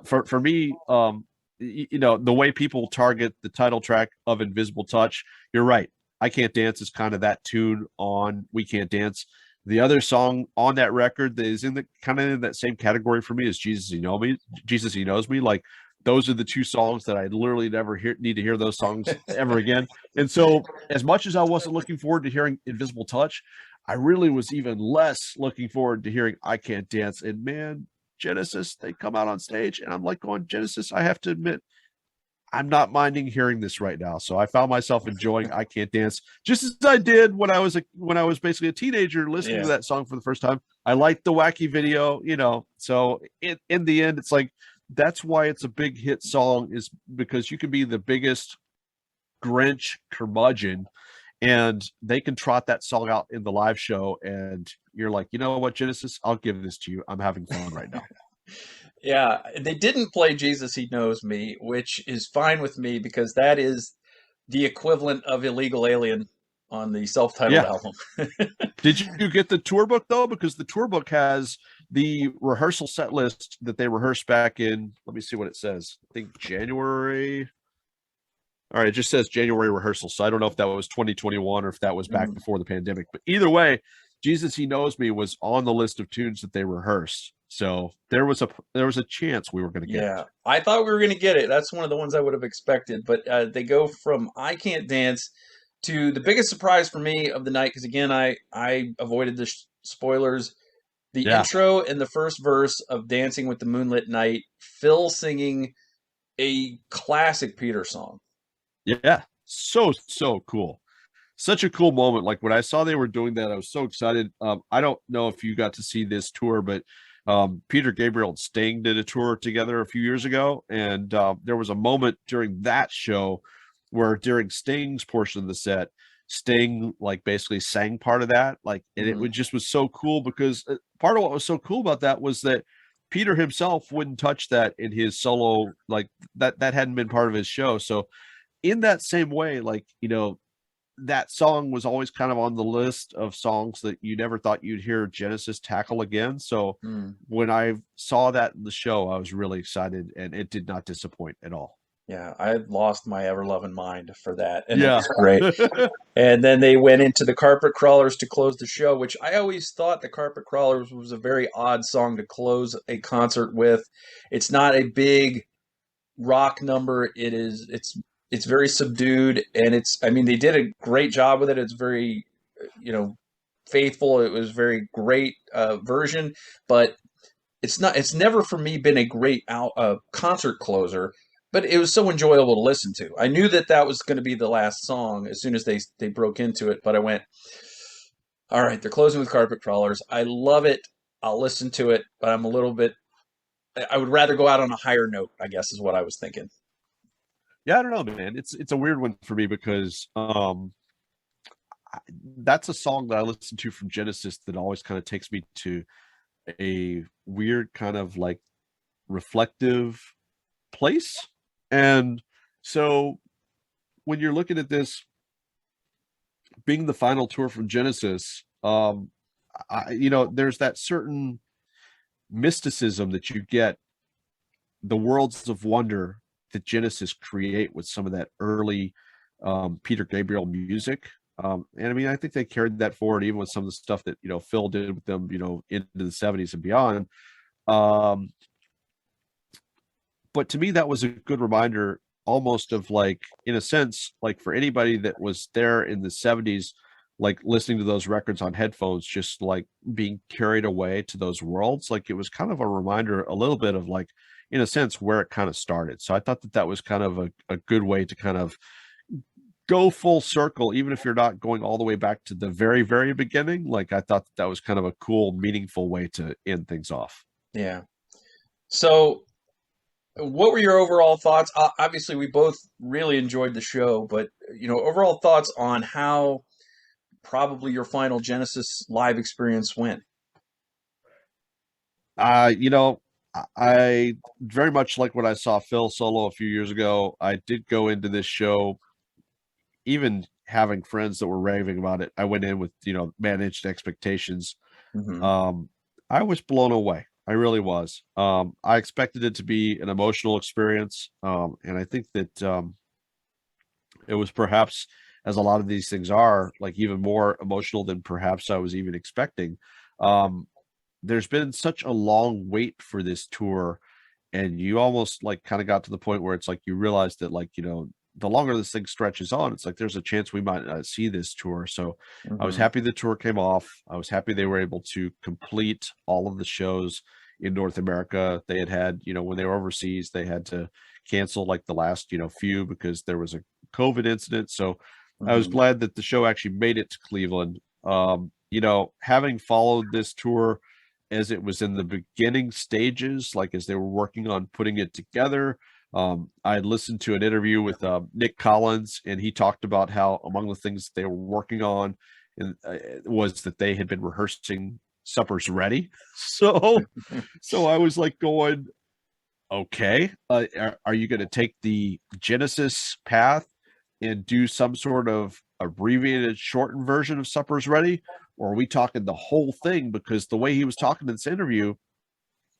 For me, the way people target the title track of Invisible Touch, you're right. I Can't Dance is kind of that tune on We Can't Dance. The other song on that record that is in that same category for me is Jesus, He Knows Me. Like, those are the two songs that I literally never need to hear those songs ever again. And so as much as I wasn't looking forward to hearing Invisible Touch, I really was even less looking forward to hearing I Can't Dance. And man, Genesis, they come out on stage, and I'm like going, Genesis, I have to admit, I'm not minding hearing this right now. So I found myself enjoying I Can't Dance just as I did when I was basically a teenager listening to Yeah. that song for the first time. I liked the wacky video, you know. So in the end, it's like that's why it's a big hit song, is because you can be the biggest Grinch curmudgeon and they can trot that song out in the live show, and you're like, you know what, Genesis, I'll give this to you. I'm having fun right now. Yeah, they didn't play Jesus He Knows Me, which is fine with me because that is the equivalent of Illegal Alien on the self-titled Yeah. album. Did you get the tour book though? Because the tour book has the rehearsal set list that they rehearsed back in, let me see what it says. I think January. All right, it just says January rehearsal. So I don't know if that was 2021 or if that was back before the pandemic. But either way, Jesus He Knows Me was on the list of tunes that they rehearsed. So there was a chance we were going to get Yeah, it. I thought we were going to get it. That's one of the ones I would have expected. But they go from I Can't Dance to the biggest surprise for me of the night, because again, I avoided the spoilers. The Yeah. intro and the first verse of Dancing with the Moonlit Night, Phil singing a classic Peter song. Yeah. So cool. Such a cool moment. Like when I saw they were doing that, I was so excited. I don't know if you got to see this tour, but Peter, Gabriel, and Sting did a tour together a few years ago, and there was a moment during that show where during Sting's portion of the set, Sting like basically sang part of that, like, and it just was so cool because part of what was so cool about that was that Peter himself wouldn't touch that in his solo, like that hadn't been part of his show. So in that same way, like, you know, that song was always kind of on the list of songs that you never thought you'd hear Genesis tackle again. So when I saw that in the show, I was really excited, and it did not disappoint at all. Yeah, I lost my ever-loving mind for that, and it Yeah. was great. And then they went into the Carpet Crawlers to close the show, which I always thought the Carpet Crawlers was a very odd song to close a concert with. It's not a big rock number. It's very subdued, and I mean, they did a great job with it. It's very, faithful. It was very great version, but it's never for me been a great concert closer. But it was so enjoyable to listen to. I knew that was going to be the last song as soon as they broke into it, but I went, all right, they're closing with Carpet Crawlers. I love it. I'll listen to it, but I would rather go out on a higher note, I guess is what I was thinking. Yeah, I don't know, man. It's a weird one for me because that's a song that I listen to from Genesis that always kind of takes me to a weird kind of like reflective place. And so when you're looking at this being the final tour from Genesis, there's that certain mysticism that you get, the worlds of wonder that Genesis create with some of that early Peter Gabriel music. And I mean, I think they carried that forward even with some of the stuff that, Phil did with them, into the 70s and beyond. But to me, that was a good reminder almost of like, in a sense, like for anybody that was there in the 70s, like listening to those records on headphones, just like being carried away to those worlds. Like it was kind of a reminder a little bit of like, in a sense, where it kind of started. So I thought that was kind of a good way to kind of go full circle, even if you're not going all the way back to the very, very beginning. Like I thought that was kind of a cool, meaningful way to end things off. Yeah. So what were your overall thoughts? Obviously, we both really enjoyed the show, but overall thoughts on how probably your final Genesis live experience went. I very much like when I saw Phil solo a few years ago. I did go into this show, even having friends that were raving about it. I went in with, managed expectations. I was blown away. I really was. I expected it to be an emotional experience. And I think that it was perhaps, as a lot of these things are, like even more emotional than perhaps I was even expecting. There's been such a long wait for this tour, and you almost like kind of got to the point where it's like you realize that, like, the longer this thing stretches on, it's like there's a chance we might not see this tour. So I was happy the tour came off. I was happy they were able to complete all of the shows in North America. They had, when they were overseas, they had to cancel like the last, few because there was a COVID incident. So I was Hmm. glad that the show actually made it to Cleveland. Having followed this tour as it was in the beginning stages, like as they were working on putting it together, I had listened to an interview with Nic Collins, and he talked about how among the things they were working on was that they had been rehearsing Supper's Ready. So I was like going, okay, are you going to take the Genesis path and do some sort of abbreviated, shortened version of Supper's Ready? Or are we talking the whole thing? Because the way he was talking in this interview,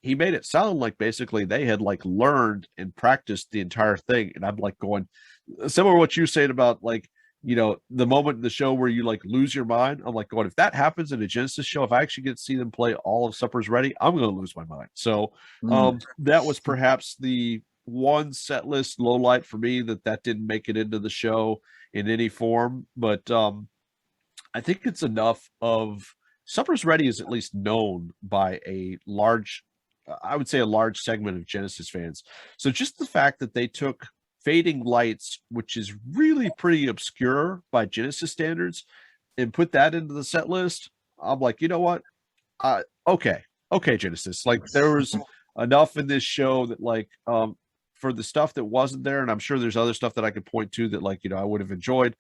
he made it sound like basically they had like learned and practiced the entire thing. And I'm like going, similar to what you said about like, the moment in the show where you like lose your mind. I'm like going, if that happens in a Genesis show, if I actually get to see them play all of Supper's Ready, I'm going to lose my mind. So Mm. that was perhaps the one set list low light for me that didn't make it into the show in any form. But I think it's enough of Supper's Ready is at least known by a large, I would say a large segment of Genesis fans. So just the fact that they took Fading Lights, which is really pretty obscure by Genesis standards, and put that into the set list, I'm like, you know what? Okay, okay, Genesis. Like there was enough in this show that like for the stuff that wasn't there, and I'm sure there's other stuff that I could point to that like I would have enjoyed.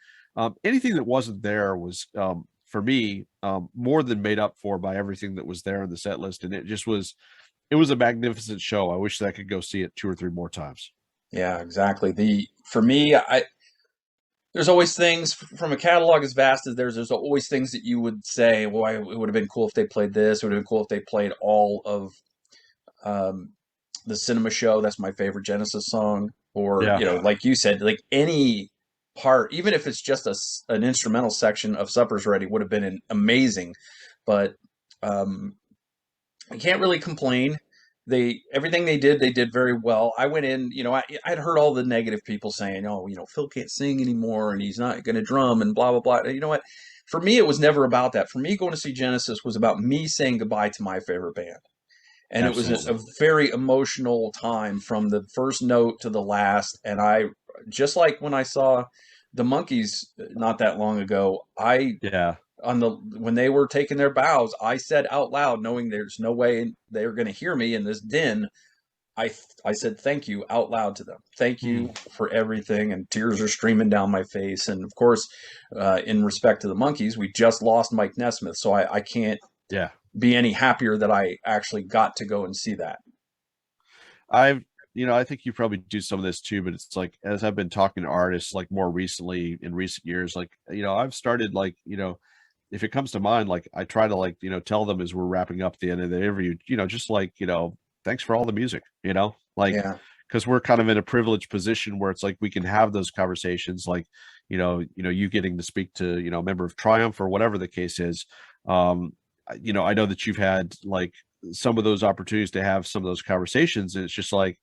Anything that wasn't there was for me more than made up for by everything that was there in the set list, and it was a magnificent show. I wish that I could go see it 2 or 3 more times. Yeah, exactly. For me, there's always things from a catalog as vast as there's always things that you would say, well, it would have been cool if they played this. It would have been cool if they played all of um, the Cinema Show. That's my favorite Genesis song. Or, Yeah. like you said, like any part, even if it's just an instrumental section of Supper's Ready, would have been amazing. But um, I can't really complain. Everything they did very well. I went in, I'd heard all the negative people saying, "Oh, Phil can't sing anymore, and he's not going to drum, and blah blah blah." You know what? For me, it was never about that. For me, going to see Genesis was about me saying goodbye to my favorite band, and it was a Absolutely. very emotional time from the first note to the last. And I, just like when I saw the Monkees not that long ago, I Yeah. when they were taking their bows, I said out loud, knowing there's no way they're going to hear me in this din, I said thank you out loud to them. Thank Hmm. you for everything, and tears are streaming down my face. And of course, in respect to the Monkees, we just lost Mike Nesmith, so I can't Yeah. be any happier that I actually got to go and see that. I've, I think you probably do some of this too, but it's like as I've been talking to artists like more recently in recent years, like, I've started like, if it comes to mind, like I try to like, tell them as we're wrapping up the end of the interview, just like, thanks for all the music, like, Yeah, because we're kind of in a privileged position where it's like we can have those conversations, like, you getting to speak to, a member of Triumph or whatever the case is. I know that you've had like some of those opportunities to have some of those conversations, and it's just like,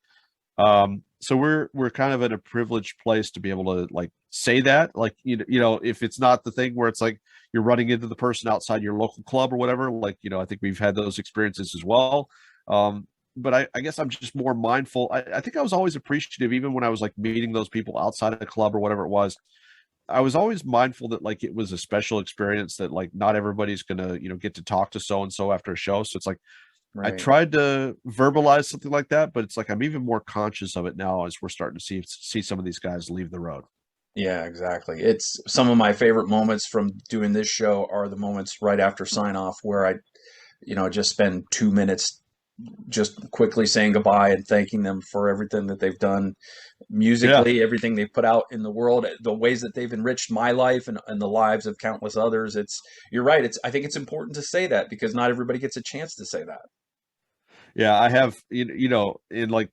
so we're kind of in a privileged place to be able to like say that, like, if it's not the thing where it's like you're running into the person outside your local club or whatever, like, I think we've had those experiences as well. But I guess I'm just more mindful. I think I was always appreciative, even when I was like meeting those people outside of the club or whatever it was. I was always mindful that like it was a special experience, that like not everybody's gonna, get to talk to so and so after a show. So it's like I right. tried to verbalize something like that, but it's like I'm even more conscious of it now as we're starting to see some of these guys leave the road. Yeah, exactly. It's some of my favorite moments from doing this show are the moments right after sign off where I, just spend 2 minutes just quickly saying goodbye and thanking them for everything that they've done Yeah. musically, everything they've put out in the world, the ways that they've enriched my life and the lives of countless others. You're right. I think it's important to say that because not everybody gets a chance to say that. Yeah. I have, in like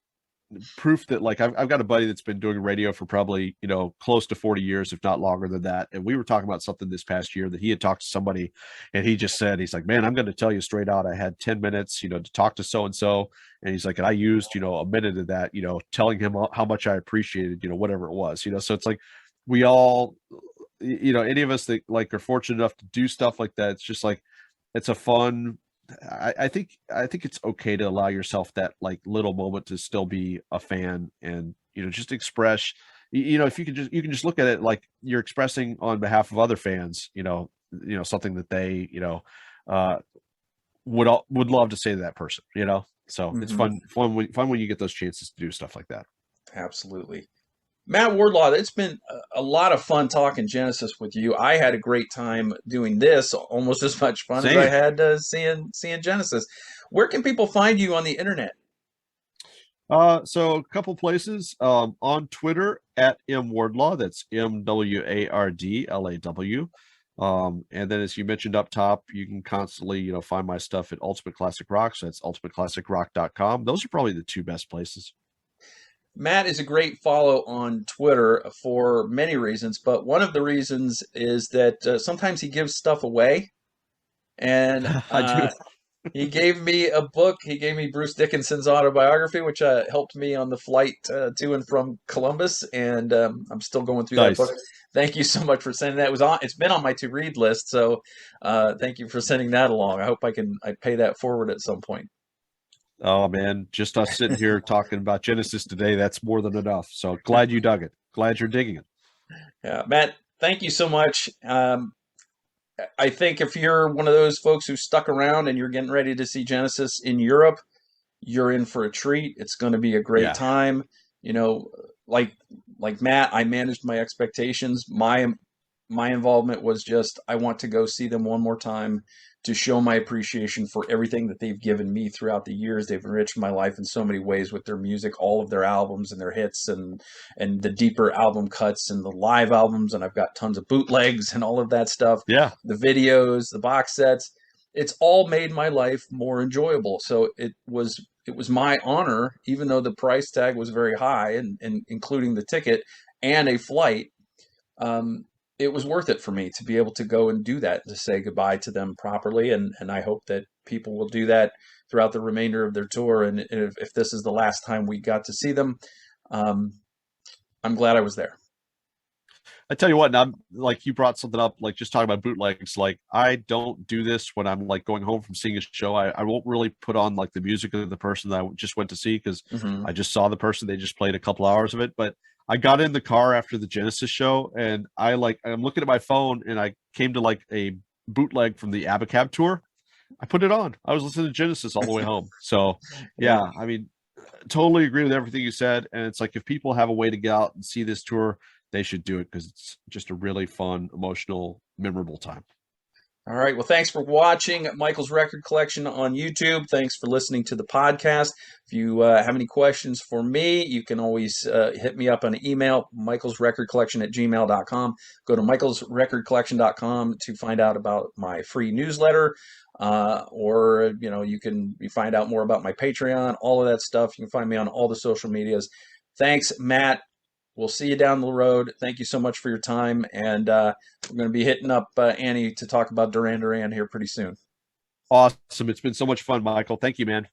proof that like I've got a buddy that's been doing radio for probably close to 40 years, if not longer than that, and we were talking about something this past year that he had talked to somebody, and he just said, he's like, man, I'm going to tell you straight out, I had 10 minutes to talk to so and so, and he's like, and I used a minute of that telling him how much I appreciated whatever it was, so it's like we all, any of us that like are fortunate enough to do stuff like that, it's just like it's a fun I think it's okay to allow yourself that like little moment to still be a fan, and just express. If you can just look at it like you're expressing on behalf of other fans. Something that they uh, would love to say to that person. So it's Hmm. fun when you get those chances to do stuff like that. Absolutely. Matt Wardlaw, it's been a lot of fun talking Genesis with you. I had a great time doing this, almost as much fun as I Same. had seeing Genesis. Where can people find you on the internet? So a couple places on Twitter at mwardlaw. That's MWARDLAW. And then as you mentioned up top, you can constantly find my stuff at Ultimate Classic Rock. So that's ultimateclassicrock.com. Those are probably the two best places. Matt is a great follow on Twitter for many reasons, but one of the reasons is that sometimes he gives stuff away. And I do. he gave me a book. He gave me Bruce Dickinson's autobiography, which helped me on the flight to and from Columbus. And I'm still going through that book. Nice. Thank you so much for sending that. It's been on my to read list, so thank you for sending that along. I hope I pay that forward at some point. Oh man, just us sitting here talking about Genesis today, that's more than enough. So glad you dug it. Glad you're digging it. Yeah, Matt, thank you so much. I think if you're one of those folks who stuck around and you're getting ready to see Genesis in Europe, you're in for a treat. It's going to be a great Yeah. time. You know, like like Matt, I managed my expectations. My involvement was just I want to go see them one more time to show my appreciation for everything that they've given me throughout the years. They've enriched my life in so many ways with their music, all of their albums and their hits and the deeper album cuts and the live albums, and I've got tons of bootlegs and all of that stuff. Yeah. The videos, the box sets. It's all made my life more enjoyable. So it was my honor, even though the price tag was very high and including the ticket and a flight. Um, it was worth it for me to be able to go and do that, to say goodbye to them properly. And I hope that people will do that throughout the remainder of their tour. And if this is the last time we got to see them, um, I'm glad I was there. I tell you what, and I'm like you brought something up, like just talking about bootlegs. Like I don't do this when I'm like going home from seeing a show. I won't really put on like the music of the person that I just went to see because Hmm. I just saw the person. They just played a couple hours of it. But I got in the car after the Genesis show, and I'm looking at my phone, and I came to like a bootleg from the Abacab tour. I put it on. I was listening to Genesis all the way home. So Yeah. yeah, I mean, totally agree with everything you said. And it's like if people have a way to get out and see this tour, they should do it because it's just a really fun, emotional, memorable time. All right. Well, thanks for watching Michael's Record Collection on YouTube. Thanks for listening to the podcast. If you have any questions for me, you can always hit me up on email, michaelsrecordcollection@gmail.com. Go to michaelsrecordcollection.com to find out about my free newsletter. Or, you can find out more about my Patreon, all of that stuff. You can find me on all the social medias. Thanks, Matt. We'll see you down the road. Thank you so much for your time. And we're going to be hitting up Annie to talk about Duran Duran here pretty soon. Awesome. It's been so much fun, Michael. Thank you, man.